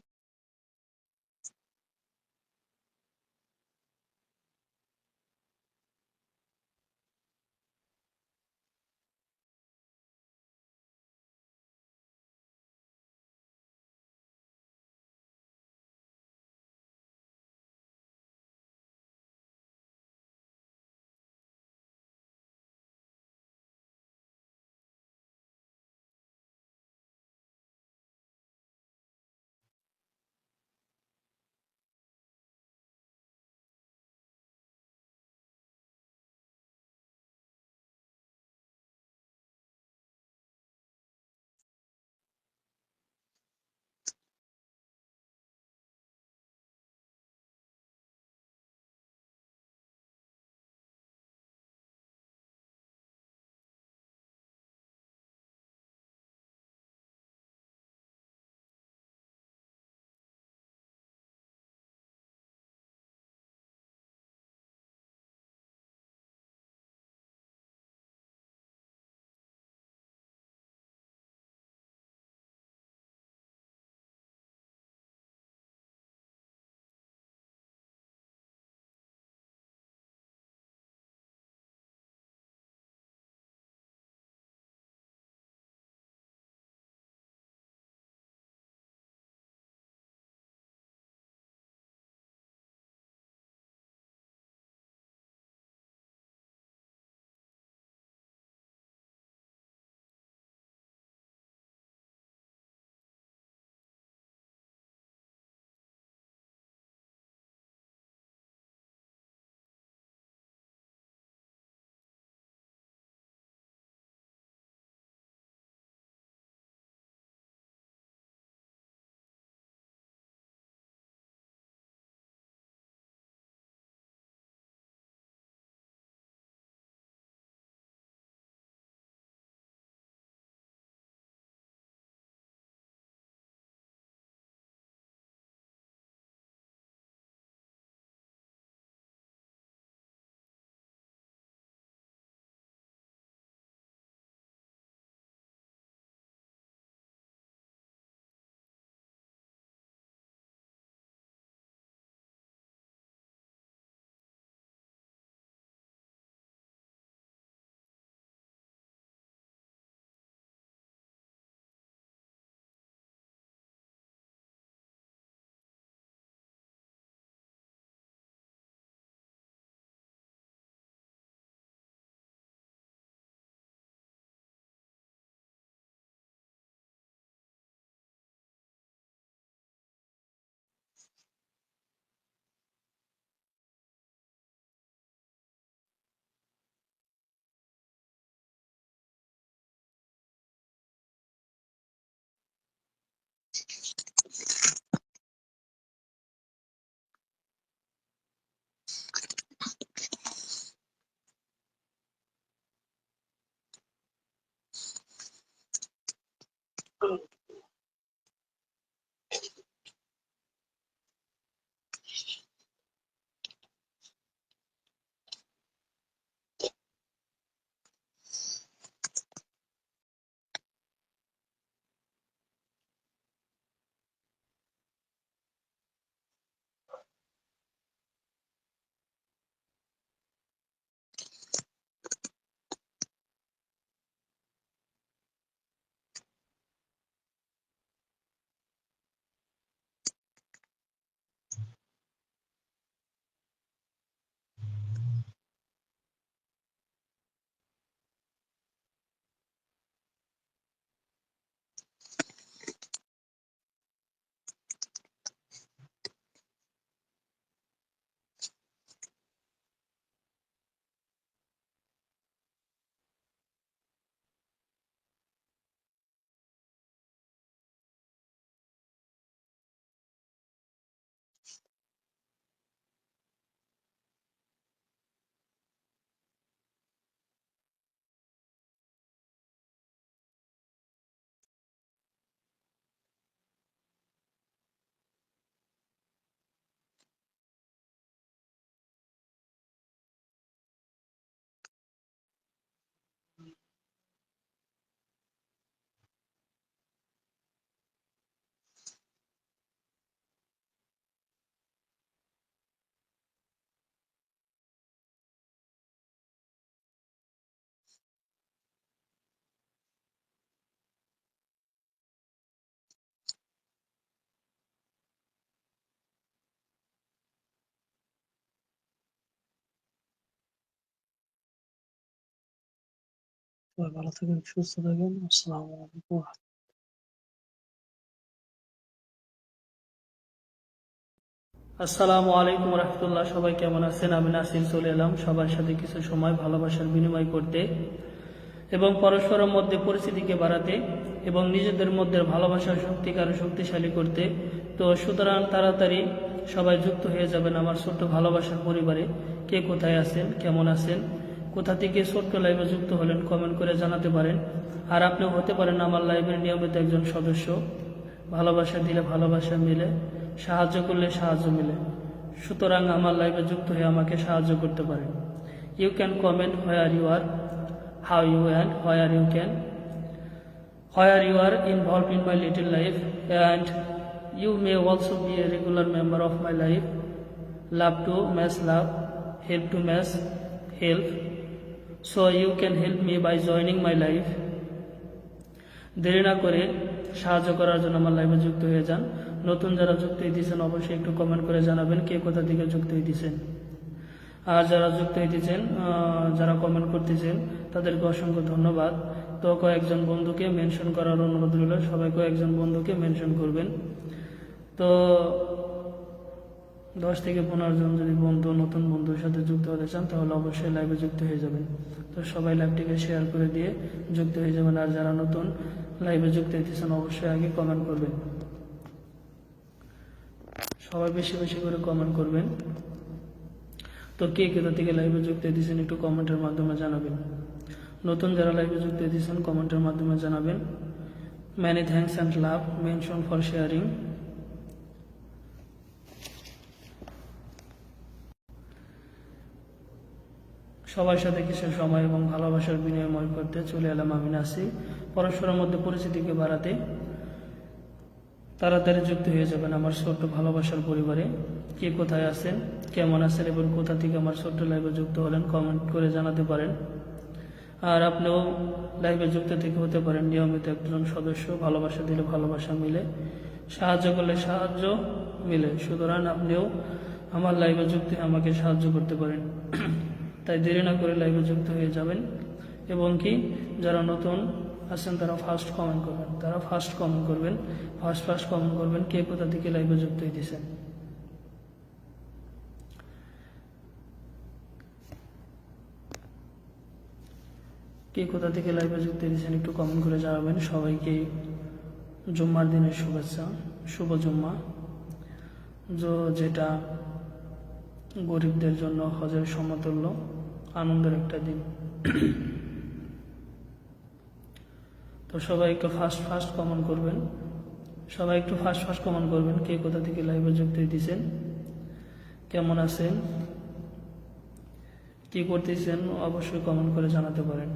সবাই ভালো থাকেন, সুস্থ থাকেন। আসসালামু আলাইকুম। আসসালামু আলাইকুম রহমতুল্লাহ। সবাই কেমন আছেন? আমি নাসির চলে এলাম সবার সাথে কিছু সময় ভালোবাসার বিনিময় করতে এবং পরস্পরের মধ্যে পরিস্থিতিকে বাড়াতে এবং নিজেদের মধ্যে ভালোবাসার শক্তিকে আরো শক্তিশালী করতে। তো সুতরাং তাড়াতাড়ি সবাই যুক্ত হয়ে যাবেন আমার ছোট্ট ভালোবাসার পরিবারে। কে কোথায় আছেন, কেমন আছেন, কোথা থেকে ছোট্ট লাইভে যুক্ত হলেন কমেন্ট করে জানাতে পারেন। আর আপনিও হতে পারেন আমার লাইভের নিয়মিত একজন সদস্য। ভালোবাসা দিলে ভালোবাসা মিলে, সাহায্য করলে সাহায্য মিলে। সুতরাং আমার লাইভে যুক্ত হয়ে আমাকে সাহায্য করতে পারেন। You can comment where you are, how you and where you can, where you are involved in my little life, and you may also be a regular member of my life. Love to match love, help to match help, so you can help me by joining my life. দেরি না করে সাহায্য করার জন্য আমার লাইভে যুক্ত হয়ে যান। নতুন যারা যুক্ত হইতেছেন অবশ্যই একটু কমেন্ট করে জানাবেন কে কোথা থেকে যুক্ত হইতেছেন। আর যারা যুক্ত হইতেছেন, যারা কমেন্ট করতেছেন তাদেরকে অসংখ্য ধন্যবাদ। তো কয়েকজন বন্ধুকে মেনশন করার অনুরোধ রইল, সবাই কয়েকজন বন্ধুকে মেনশন করবেন। তো 10 থেকে 15 জন যদি বন্ধু নতুন বন্ধুর সাথে যুক্ত হতে চান তাহলে অবশ্যই লাইভে যুক্ত হয়ে যাবেন। তো সবাই লাইভটিকে শেয়ার করে দিয়ে যুক্ত হয়ে যাবেন। আর যারা নতুন লাইভে যুক্ত হইতেছেন অবশ্যই আগে কমেন্ট করবেন। সবাই বেশি বেশি করে কমেন্ট করবেন। তো কে কোথা থেকে লাইভে যুক্ত হইতেছেন একটু কমেন্টের মাধ্যমে জানাবেন। নতুন যারা লাইভে যুক্ত হইতেছেন কমেন্টের মাধ্যমে জানাবেন। Many thanks and love mention for sharing. সবার সাথে কিছু সময় এবং ভালোবাসার বিনিময় করতে চলে এলাম আমি নাসি, পরস্পরের মধ্যে পরিচিতিকে বাড়াতে। তাড়াতাড়ি যুক্ত হয়ে যাবেন আমার ছোট্ট ভালোবাসার পরিবারে। কে কোথায় আছেন, কেমন আছেন এবং কোথা থেকে আমার ছোট্ট লাইভে যুক্ত হলেন কমেন্ট করে জানাতে পারেন। আর আপনিও লাইভে যুক্ত থেকে হতে পারেন নিয়মিত একজন সদস্য। ভালোবাসা দিলে ভালোবাসা মিলে, সাহায্য করলে সাহায্য মিলে। সুতরাং আপনিও আমার লাইভে যুক্ত হয়ে আমাকে সাহায্য করতে পারেন। তাই দেরি না করে লাইভে যুক্ত হয়ে যাবেন এবং কি যারা নতুন আছেন তারা ফার্স্ট কমেন্ট করবেন, ফার্স্ট কমেন্ট করবেন কে কোথা থেকে লাইভে যুক্ত হইতেছেন। কে কোথা থেকে লাইভে যুক্ত হইতেছেন একটু কমেন্ট করে জানাবেন। সবাইকে জুম্মার দিনের শুভেচ্ছা, শুভ জুম্মা, যেটা গরিবদের জন্য হজের সমতুল্য আনন্দের একটা দিন। তো তো সবাই একটু ফাস্ট ফাস্ট কমেন্ট করবেন, সবাই একটু ফাস্ট ফাস্ট কমেন্ট করবেন কে কোথা থেকে লাইভে যুক্ত হইতেছেন, কেমন আছেন, কি করতেছেন অবশ্যই কমেন্ট করে জানাতে পারেন।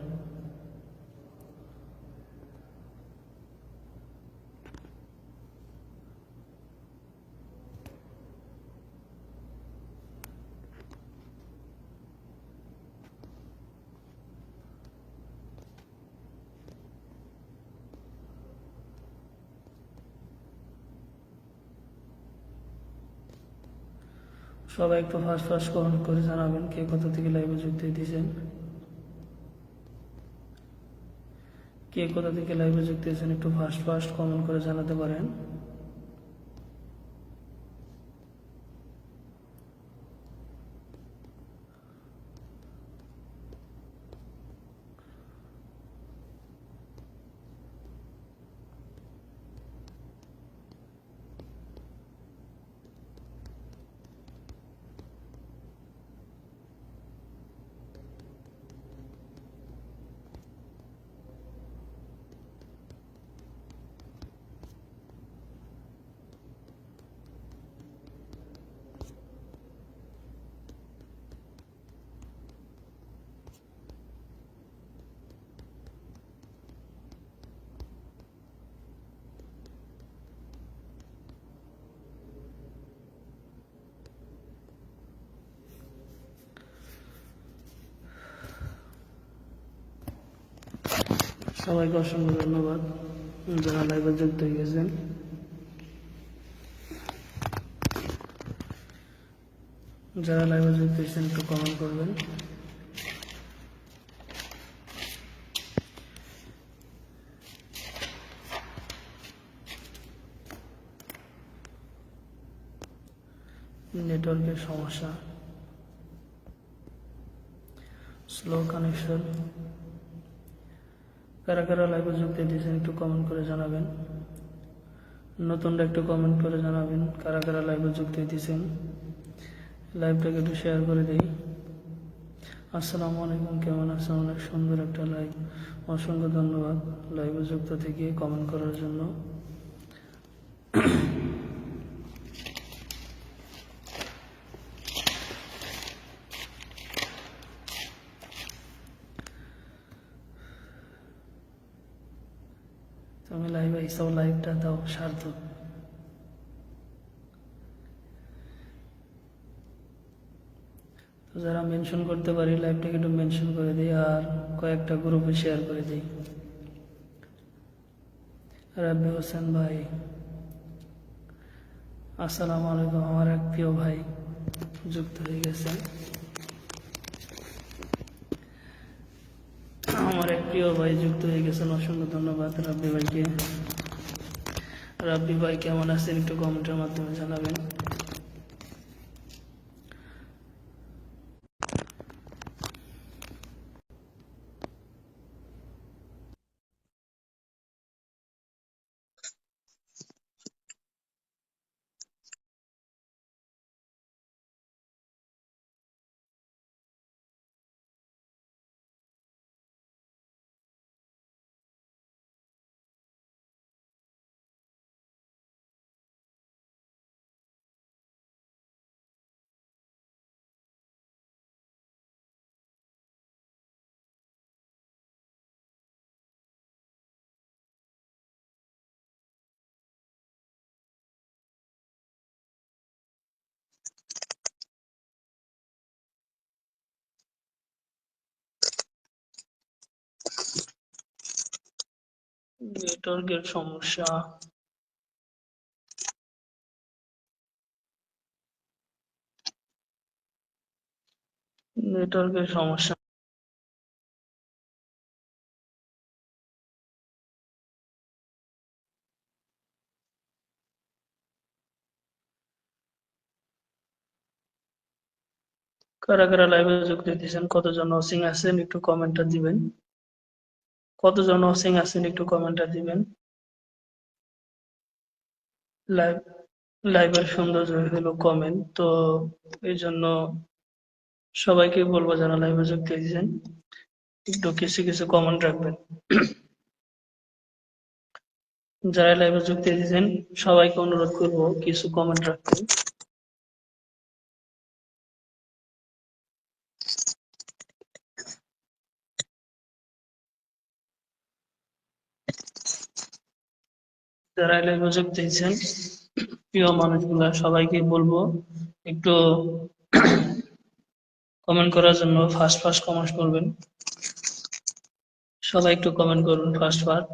সবাই একটু ফাস্ট ফাস্ট কমেন্ট করে জানাবেন কে কোথা থেকে লাইভে যুক্ত হইতেছেন, কে কোথা থেকে লাইভে যুক্ত হয়েছেন একটু ফাস্ট ফাস্ট কমেন্ট করে জানাতে পারেন। সবাইকে অসংখ্য ধন্যবাদ যারা লাইভে যুক্ত হয়ে গেছেন। যারা লাইভে যুক্ত হয়েছেন একটু কমেন্ট করবেন। নেটওয়ার্কের সমস্যা, স্লো কানেকশন, কারা কারা লাইভে যুক্ত দিয়েছেন একটু কমেন্ট করে জানাবেন। নতুনরা একটু কমেন্ট করে জানাবেন কারা কারা লাইভে যুক্ত দিয়েছেন। লাইভটাকে একটু শেয়ার করে দিই। আসসালামু আলাইকুম, কেমন আছেন? অনেক সুন্দর একটা লাইভ, অসংখ্য ধন্যবাদ লাইভে যুক্ত থেকে কমেন্ট করার জন্য। তুমি লাইভে এইসব লাইভটা দাও সার্থক। তো যারা মেনশন করতে পারি লাইভটাকে একটু মেনশন করে দিই আর কয়েকটা গ্রুপে শেয়ার করে দিই। রাব্বি হোসেন ভাই, আসসালামু আলাইকুম, আমার এক প্রিয় ভাই যুক্ত হয়ে গেছেন। আমার এক প্রিয় ভাই যুক্ত হয়ে গেছেন, অসংখ্য ধন্যবাদ রাব্বি ভাইকে। রাব্বি ভাই কেমন আছেন একটু কমেন্টের মাধ্যমে জানাবেন। নেটওয়ার্কের সমস্যা, নেটওয়ার্কের সমস্যা। কারা কারা লাইভে যুক্ত দিয়েছেন, কতজন ওয়াচিং আছেন একটু কমেন্টটা দিবেন। কতজন ওয়াচিং আছেন একটু কমেন্টটা দিবেন। লাইভ লাইভের সৌন্দর্য হলো কমেন্ট, তো এই জন্য সবাইকে বলবো যারা লাইভে যুক্ত দিয়েছেন একটু কিছু কিছু কমেন্ট রাখবেন। যারা লাইভে যুক্ত দিয়েছেন সবাইকে অনুরোধ করব কিছু কমেন্ট রাখতে। যারা লাইভে যুক্ত দিয়েছেন প্রিয় মানুষগুলা সবাইকে বলবো একটু কমেন্ট করার জন্য ফার্স্ট ফার্স্ট কমেন্ট করবেন। সবাই একটু কমেন্ট করুন ফার্স্ট ফার্স্ট।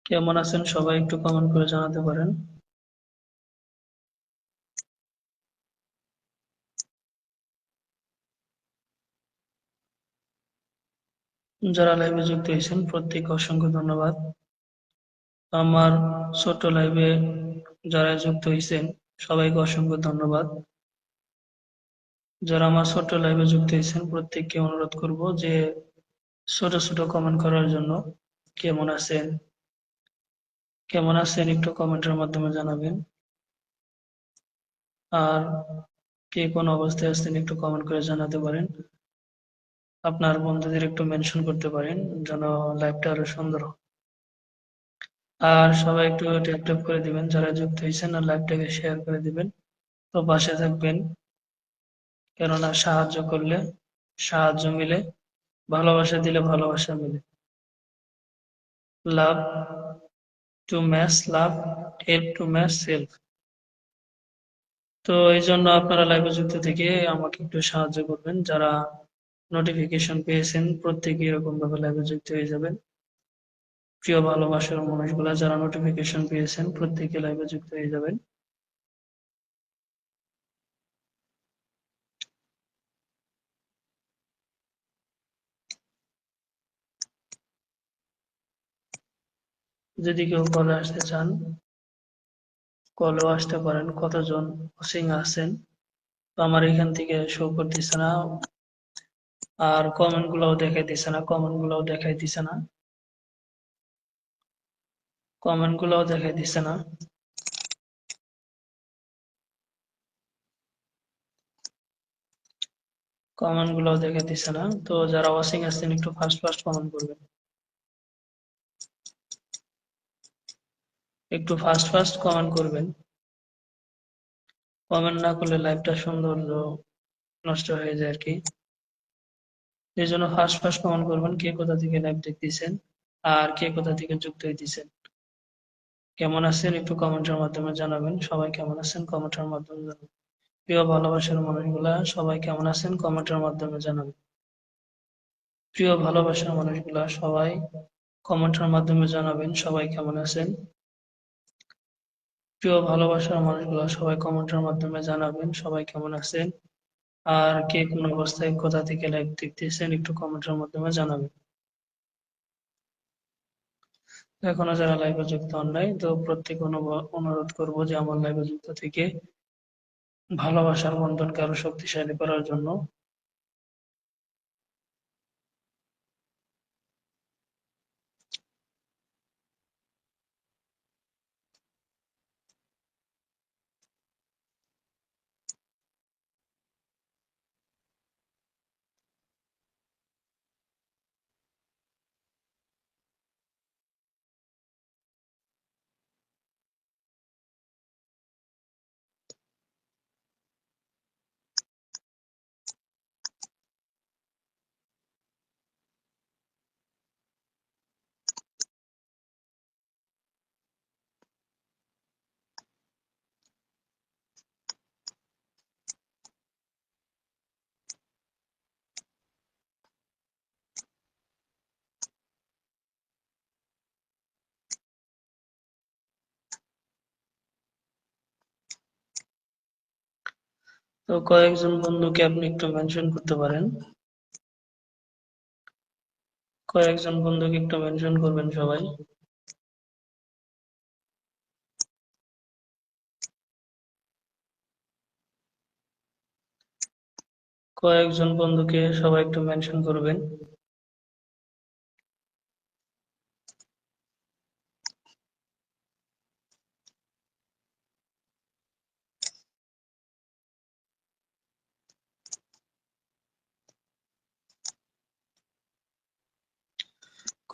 কেমন আছেন সবাই একটু কমেন্ট করে জানাতে পারেন। যারা লাইভে যুক্ত হয়েছেন প্রত্যেককে অসংখ্য ধন্যবাদ। আমার ছোট লাইভে যারা যুক্ত হয়েছেন সবাইকে অসংখ্য ধন্যবাদ। যারা আমার ছোট লাইভে যুক্ত হয়েছেন প্রত্যেককে অনুরোধ করব যে ছোট ছোট কমেন্ট করার জন্য। কেমন আছেন কেমন আছেন একটু কমেন্টের মাধ্যমে জানাবেন। আর কে কোন অবস্থায় আছেন একটু কমেন্ট করে জানাতে পারেন। আপনার বন্ধুদের একটু মেনশন করতে পারেন যেন লাইভটা আরো সুন্দর হয়। আর সবাই একটু ট্যাপ ট্যাপ করে দিবেন যারা যুক্ত হয়েছেন, আর লাইভটাকে শেয়ার করে দিবেন। তো পাশে থাকবেন, কেননা সাহায্য করলে সাহায্য মিলে, ভালোবাসা দিলে ভালোবাসা মিলে। Love to match love, help to match self. তো এই জন্য আপনারা লাইভে যুক্ত থেকে আমাকে একটু সাহায্য করবেন। যারা নোটিফিকেশন পেয়েছেন প্রত্যেকে এরকম ভাবে লাইভে যুক্ত হয়ে যাবেন। প্রিয় ভালোবাসার মানুষগুলা যারা নোটিফিকেশন পেয়েছেন প্রত্যেকে লাইভে যুক্ত হয়ে যাবেন। যদি কেউ কলে আসতে চান কলেও আসতে পারেন। কতজন ওসিং আছেন তো আমার এখান থেকে শো করতেছে না, আর কমেন্ট গুলাও দেখাইতেছে না, কমেন্ট গুলাও দেখাইতেছে না, কমেন্ট গুলাও দেখাইতেছে না। কমেন্ট গুলাও দেখাইতেছে না। তো যারা ওয়াচিং আছেন একটু ফার্স্ট ফার্স্ট কমেন্ট করবেন, একটু ফার্স্ট ফার্স্ট কমেন্ট করবেন। কমেন্ট না করলে লাইভটা সৌন্দর্য নষ্ট হয়ে যায় আর কি। এই জন্য ফার্স্ট ফার্স্ট কমেন্ট করবেন কে কোথা থেকে লাইভ দেখতেছেন আর কে কোথা থেকে যুক্ত হইতেছেন। কেমন আছেন একটু কমেন্টের মাধ্যমে জানাবেন। সবাই কেমন আছেন কমেন্টের মাধ্যমে জানাবেন। প্রিয় ভালোবাসার মানুষগুলা সবাই কেমন আছেন কমেন্টের মাধ্যমে জানাবেন। প্রিয় ভালোবাসার মানুষগুলা সবাই কমেন্টের মাধ্যমে জানাবেন সবাই কেমন আছেন। প্রিয় ভালোবাসার মানুষগুলা সবাই কমেন্টের মাধ্যমে জানাবেন সবাই কেমন আছেন। আর কে কোন অবস্থায় কোথা থেকে লাইভ দেখতেছেন একটু কমেন্টের মাধ্যমে জানাবেন। এখনো যারা লাইভে যুক্ত হন নাই তো প্রত্যেক অনুরোধ করবো যে আমার লাইভে যুক্ত থেকে ভালোবাসার বন্ধনকে আরো শক্তিশালী করার জন্য। তো কয়েকজন বন্ধুকে আপনি একটু মেনশন করতে পারেন, কয়েকজন বন্ধুকে একটু মেনশন করবেন সবাই। কয়েকজন বন্ধুকে সবাই একটু মেনশন করবেন।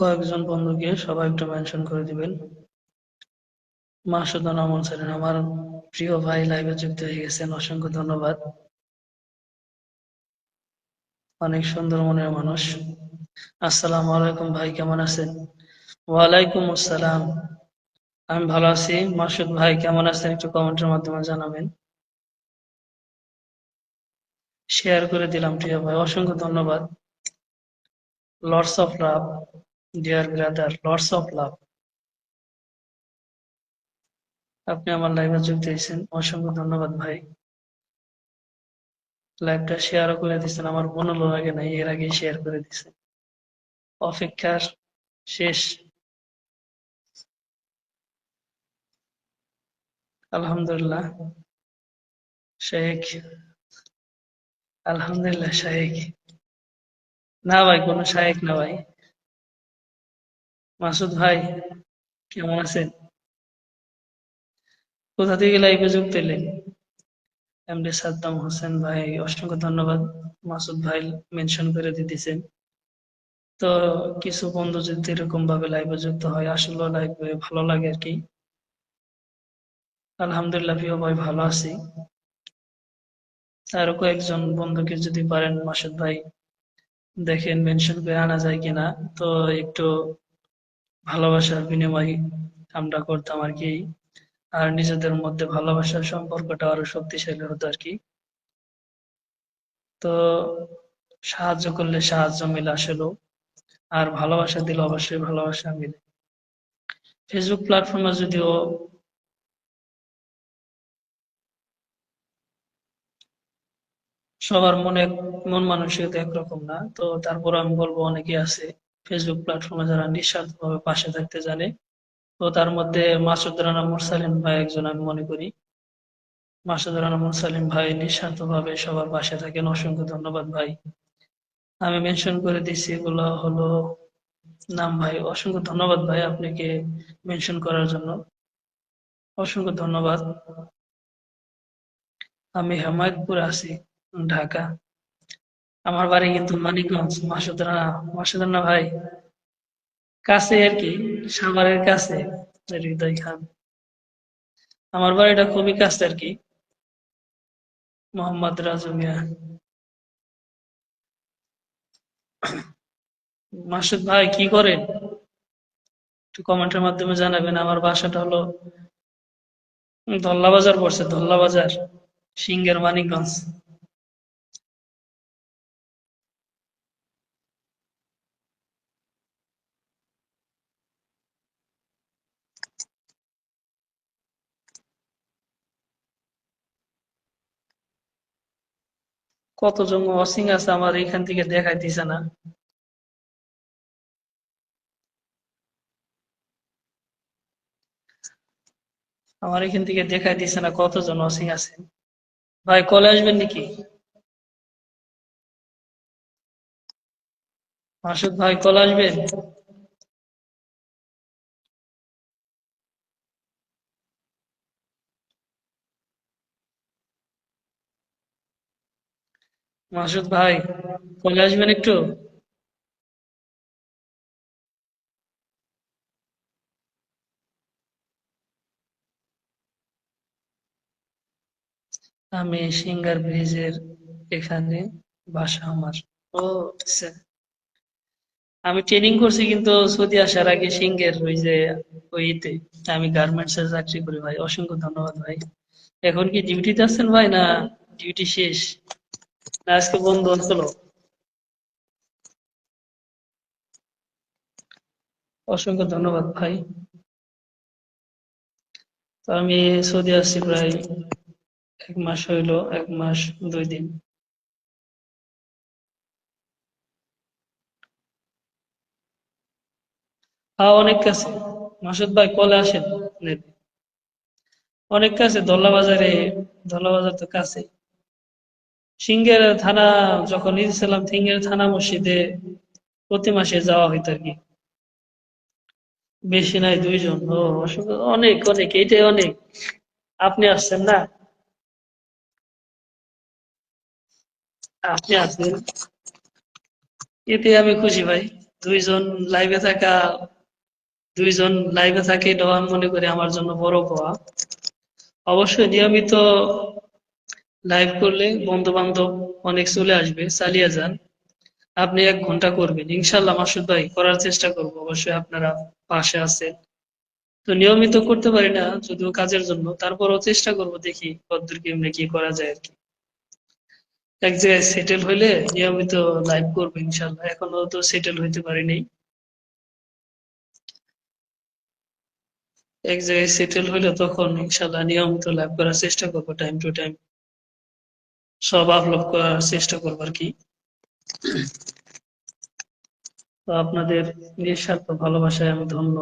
কয়েকজন বন্ধুকে সবাই একটু মেনশন করে দিবেন। মাসুদ আনামুল ছিলেন আমার প্রিয় ভাই, লাইভে যুক্ত হয়ে গেছেন, অসংখ্য ধন্যবাদ। অনেক সুন্দর মনের মানুষ। আসসালামু আলাইকুম ভাই, কেমন আছেন? ওয়ালাইকুম আসসালাম। আমি ভালো আছি। মাসুদ ভাই কেমন আছেন একটু কমেন্টের মাধ্যমে জানাবেন। শেয়ার করে দিলাম প্রিয় ভাই, অসংখ্য ধন্যবাদ। Lords of love, dear brother, lords of love. আপনি আমার লাইভে যুক্ত হয়েছেন, অসংখ্য ধন্যবাদ ভাই। লাইভটা শেয়ারও করে দিচ্ছেন, আমার মনে লাগে নাই, এর আগে শেয়ার করে দিচ্ছেন। অপেক্ষার শেষ। আলহামদুলিল্লাহ শেখ। আলহামদুলিল্লাহ শেখ। না ভাই, কোনো শায়েক না ভাই। মাসুদ ভাই কেমন আছেন? কোথা থেকে লাইভে যুক্ত এলেন? এমডি সাদ্দাম হোসেন ভাই, অসংখ্য ধন্যবাদ। মাসুদ ভাই মেনশন করে দিতেছেন। তো কিছু বন্ধু যদি এরকম ভাবে লাইভে যুক্ত হয়, আসলে লাইভে ভালো লাগে আর কি। আলহামদুলিল্লাহ প্রিয় ভাই, ভালো আছি। আরো কয়েকজন বন্ধুকে যদি পারেন মাসুদ ভাই দেখেন মেনশন করে আনা যায় কিনা, তো একটু ভালোবাসার বিনিময় আমরা করতাম আর কি। আর নিজেদের মধ্যে ভালোবাসার সম্পর্কটা আরো শক্তিশালী হতো আর কি। তো সাহায্য করলে সাহায্য মিলে আসলেও, আর ভালোবাসা দিলে অবশ্যই ভালোবাসা মিলে। ফেসবুক প্ল্যাটফর্মে যদিও সবার মন মানসিকতা একরকম না, তো তারপর আমি বলবো অনেকে আছে ফেসবুক প্ল্যাটফর্মে যারা নিঃস্বার্থভাবে পাশে থাকতে জানে। তো তার মধ্যে মাসুদ রানা মুরসালিম ভাই একজন আমি মনে করি। মাসুদ রানা মুরসালিম ভাই নিঃস্বার্থভাবে সবার পাশে থাকেন, অসংখ্য ধন্যবাদ ভাই। আমি মেনশন করে দিচ্ছি, এগুলো হলো নাম ভাই। অসংখ্য ধন্যবাদ ভাই আপনাকে মেনশন করার জন্য, অসংখ্য ধন্যবাদ। আমি হেমায়তপুরে আছি, ঢাকা। আমার বাড়ি কিন্তু মানিকগঞ্জ। মাসুদ রানা ভাই কাছে আর কি, সাভারের কাছে। হৃদয় খান, আমার বাড়িটা খুবই কাছে আর কি। মোহাম্মদ রাজু মিয়া। মাসুদ ভাই কি করেন একটু কমেন্টের মাধ্যমে জানাবেন। আমার বাসাটা হলো ধল্লা বাজার পড়ছে, ধল্লা বাজার, সিংহের মানিকগঞ্জ। কতজন ওয়াচিং আছে আমার এখান থেকে দেখাইতেছে না। আমার এখান থেকে দেখাইতেছে না কতজন ওয়াচিং আছে। ভাই কলে আসবেন নাকি? মাসুদ ভাই কলে আসবেন? মাসুদ ভাই কলে আসবেন একটু? আমি সিঙ্গার ব্রিজের এখানে বাসা আমার। ও আচ্ছা। আমি ট্রেনিং করছি কিন্তু সৌদি আসার আগে সিঙ্গের ওই যে ওইতে। আমি গার্মেন্টস এর চাকরি করি ভাই, অসংখ্য ধন্যবাদ ভাই। এখন কি ডিউটিতে আছেন ভাই, না ডিউটি শেষ, না আজকে বন্ধ হলো? অসংখ্য ধন্যবাদ ভাই। তো আমি সৌদি আসছি প্রায় 1 মাস হইলো, 1 মাস 2 দিন। হ্যাঁ অনেক কাছে। মাসুদ ভাই কলে আসেন। অনেক কাছে, ধল্লা বাজারে। ধল্লা বাজার তো কাছে। সিংহের থানা, যখন ছিলাম সিংহের থানা মসজিদে প্রতি মাসে যাওয়া হইতো আর কি। বেশি নাই, 2 জন। ও অনেক অনেক, এইটাই অনেক। আপনি আসছেন না, আপনি আসছেন, এতে আমি খুশি ভাই। দুইজন লাইভে থাকা দুইজন লাইভে থাকে, এটাও আমি মনে করি আমার জন্য বড় পাওয়া। অবশ্যই নিয়মিত লাইভ করলে বন্ধু বান্ধব অনেক চলে আসবে, চালিয়ে যান। আপনি 1 ঘন্টা করবেন ইনশাল্লাহ মাসুদ ভাই, করার চেষ্টা করবো, অবশ্যই আপনারা পাশে আছেন। তো নিয়মিত করতে পারি না যদিও কাজের জন্য, তারপরও চেষ্টা করব, দেখি কতদূর কেমনে কি করা যায় আর কি। এক জায়গায় সেটেল হইলে নিয়মিত লাইভ করবো ইনশাল্লাহ, এখনো তো সেটেল হইতে পারিনি। এক জায়গায় সেটেল হইলে তখন ইনশাল্লাহ নিয়মিত লাইভ করার চেষ্টা করবো, টাইম টু টাইম সব আপলোড করার চেষ্টা করবো আর কি। তো আপনাদের নিঃস্বার্থ ভালোবাসায় আমি ধন্য,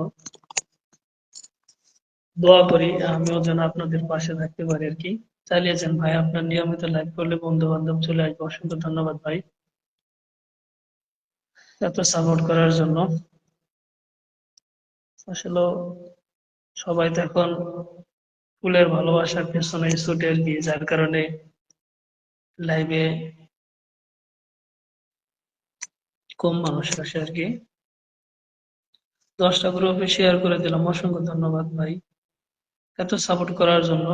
দোয়া করি আমিও যেন আপনাদের পাশে থাকতে পারি আর কি। চালিয়ে যান ভাই, আপনার নিয়মিত লাইভ করলে বন্ধু বান্ধব চলে আসবে। অসংখ্য ধন্যবাদ ভাই এত সাপোর্ট করার জন্য। আসলে সবাই তো এখন ফুলের ভালোবাসার পেছনে ছুটে আর কি, যার কারণে লাইভে কম মানুষ আসে আর কি। 10টা গ্রুপে শেয়ার করে দিলাম, অসংখ্য ধন্যবাদ ভাই এত সাপোর্ট করার জন্য,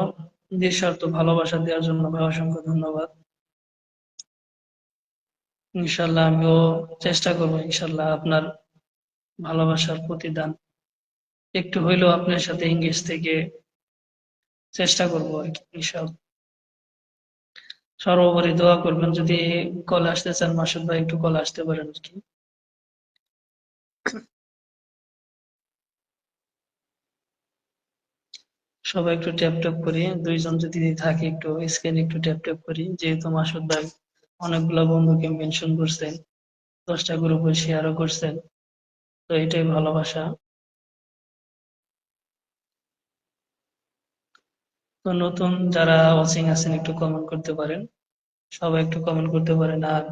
নিঃস্বার্থ ভালোবাসা দেওয়ার জন্য ভাই অসংখ্য ধন্যবাদ। ইনশাল্লাহ আমিও চেষ্টা করবো, ইনশাল্লাহ আপনার ভালোবাসার প্রতিদান একটু হইলেও আপনার সাথে ইংলিশ থেকে চেষ্টা করবো আর কি ইনশাল্লাহ। সর্বোপরি দোয়া করবেন, যদি কল আসতে চান মাসুদ ভাই একটু কল আসতে পারেন আর কি। সবাই একটু ট্যাপ ট্যাপ করি, দুইজন যদি থাকে একটু স্ক্রিন একটু ট্যাপ ট্যাপ করি, যেহেতু মাসুদ ভাই অনেকগুলা বন্ধুকে মেনশন করছেন, 10টা গ্রুপে শেয়ারও করছেন, তো এটাই ভালোবাসা। তো নতুন যারা ওয়াচিং আছেন একটু কমেন্ট করতে পারেন, সবাই একটু কমেন্ট করতে পারেন। আর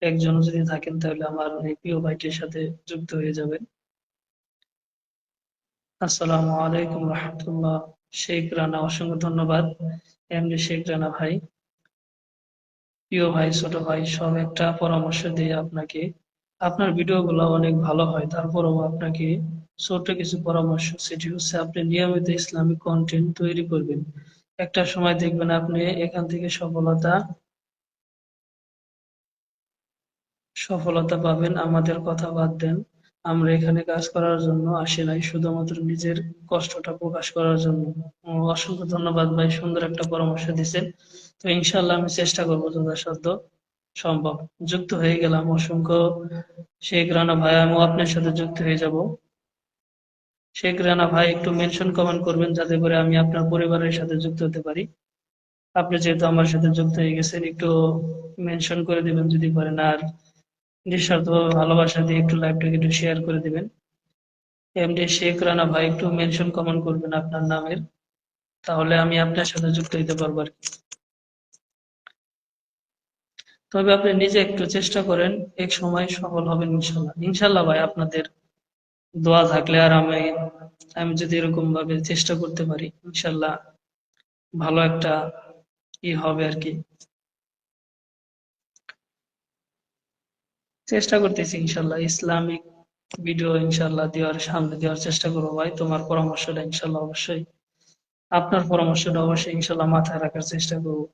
একজন যদি থাকেন তাহলে আমার এই প্রিয় ভাইটির সাথে যুক্ত হয়ে যাবেন। আসসালামু আলাইকুম রহমতুল্লাহ। শেখ রানা, অসংখ্য ধন্যবাদ। এমডি শেখ রানা ভাই, প্রিয় ভাই ছোট ভাই, সব একটা পরামর্শ দিয়ে আপনাকে, আপনার ভিডিওগুলো অনেক ভালো হয়, তারপরেও আপনাকে ছোট কিছু পরামর্শ, সেটি হচ্ছে আপনি নিয়মিত ইসলামিক কন্টেন্ট তৈরি করবেন। একটা সময় দেখবেন আপনি এখান থেকে সফলতা পাবেন। আমাদের কথা বাদ দেন, আমরা এখানে কাজ করার জন্য আসি নাই, শুধুমাত্র নিজের কষ্টটা প্রকাশ করার জন্য। অসংখ্য ধন্যবাদ ভাই, সুন্দর একটা পরামর্শ দিচ্ছেন। তো ইনশাল্লাহ আমি চেষ্টা করবো যথাসাধ্য সম্ভব। যুক্ত হয়ে গেলাম, অসংখ্য শেখ রানা ভাই, আমিও আপনার সাথে যুক্ত হয়ে যাব। শেখ রানা ভাই একটু মেনশন কমেন্ট করবেন যাতে করে আমি আপনার পরিবারের সাথে যুক্ত হতে পারি। আপনি যেহেতু আমার সাথে যুক্ত হয়ে গেছেন, একটু মেনশন করে দিবেন যদি পারেন, আর নিঃস্বার্থভাবে ভালোবাসা দিয়ে একটু লাইভটাকে একটু শেয়ার করে দিবেন। এমডি শেখ রানা ভাই একটু মেনশন কমেন্ট করবেন আপনার নামের, তাহলে আমি আপনার সাথে যুক্ত হইতে পারবো আর কি। তবে আপনি নিজে একটু চেষ্টা করেন, এক সময় সফল হবেন ইনশাল্লাহ। ইনশাল্লাহ ভাই, আপনাদের দোয়া থাকলে আর আমি আমি যদি এরকম ভাবে চেষ্টা করতে পারি, ইনশাল্লাহ ভালো একটা হবে আর কি। চেষ্টা করতেছি ইনশাল্লাহ ইসলামিক ভিডিও ইনশাল্লাহ সামনে দেওয়ার চেষ্টা করবো ভাই। তোমার পরামর্শটা ইনশাল্লাহ অবশ্যই, আপনার পরামর্শটা অবশ্যই ইনশাল্লাহ মাথায় রাখার চেষ্টা করবো।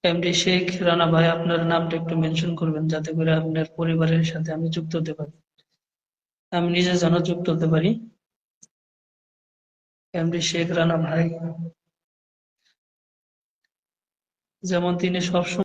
এমডি শেখ রানা ভাই, আপনার নামটা একটু মেনশন করবেন যাতে করে আপনার পরিবারের সাথে আমি যুক্ত হতে পারি, আমি নিজে যেন যুক্ত হতে পারি। এমডি শেখ রানা ভাই, যেমন তিনি সবসময়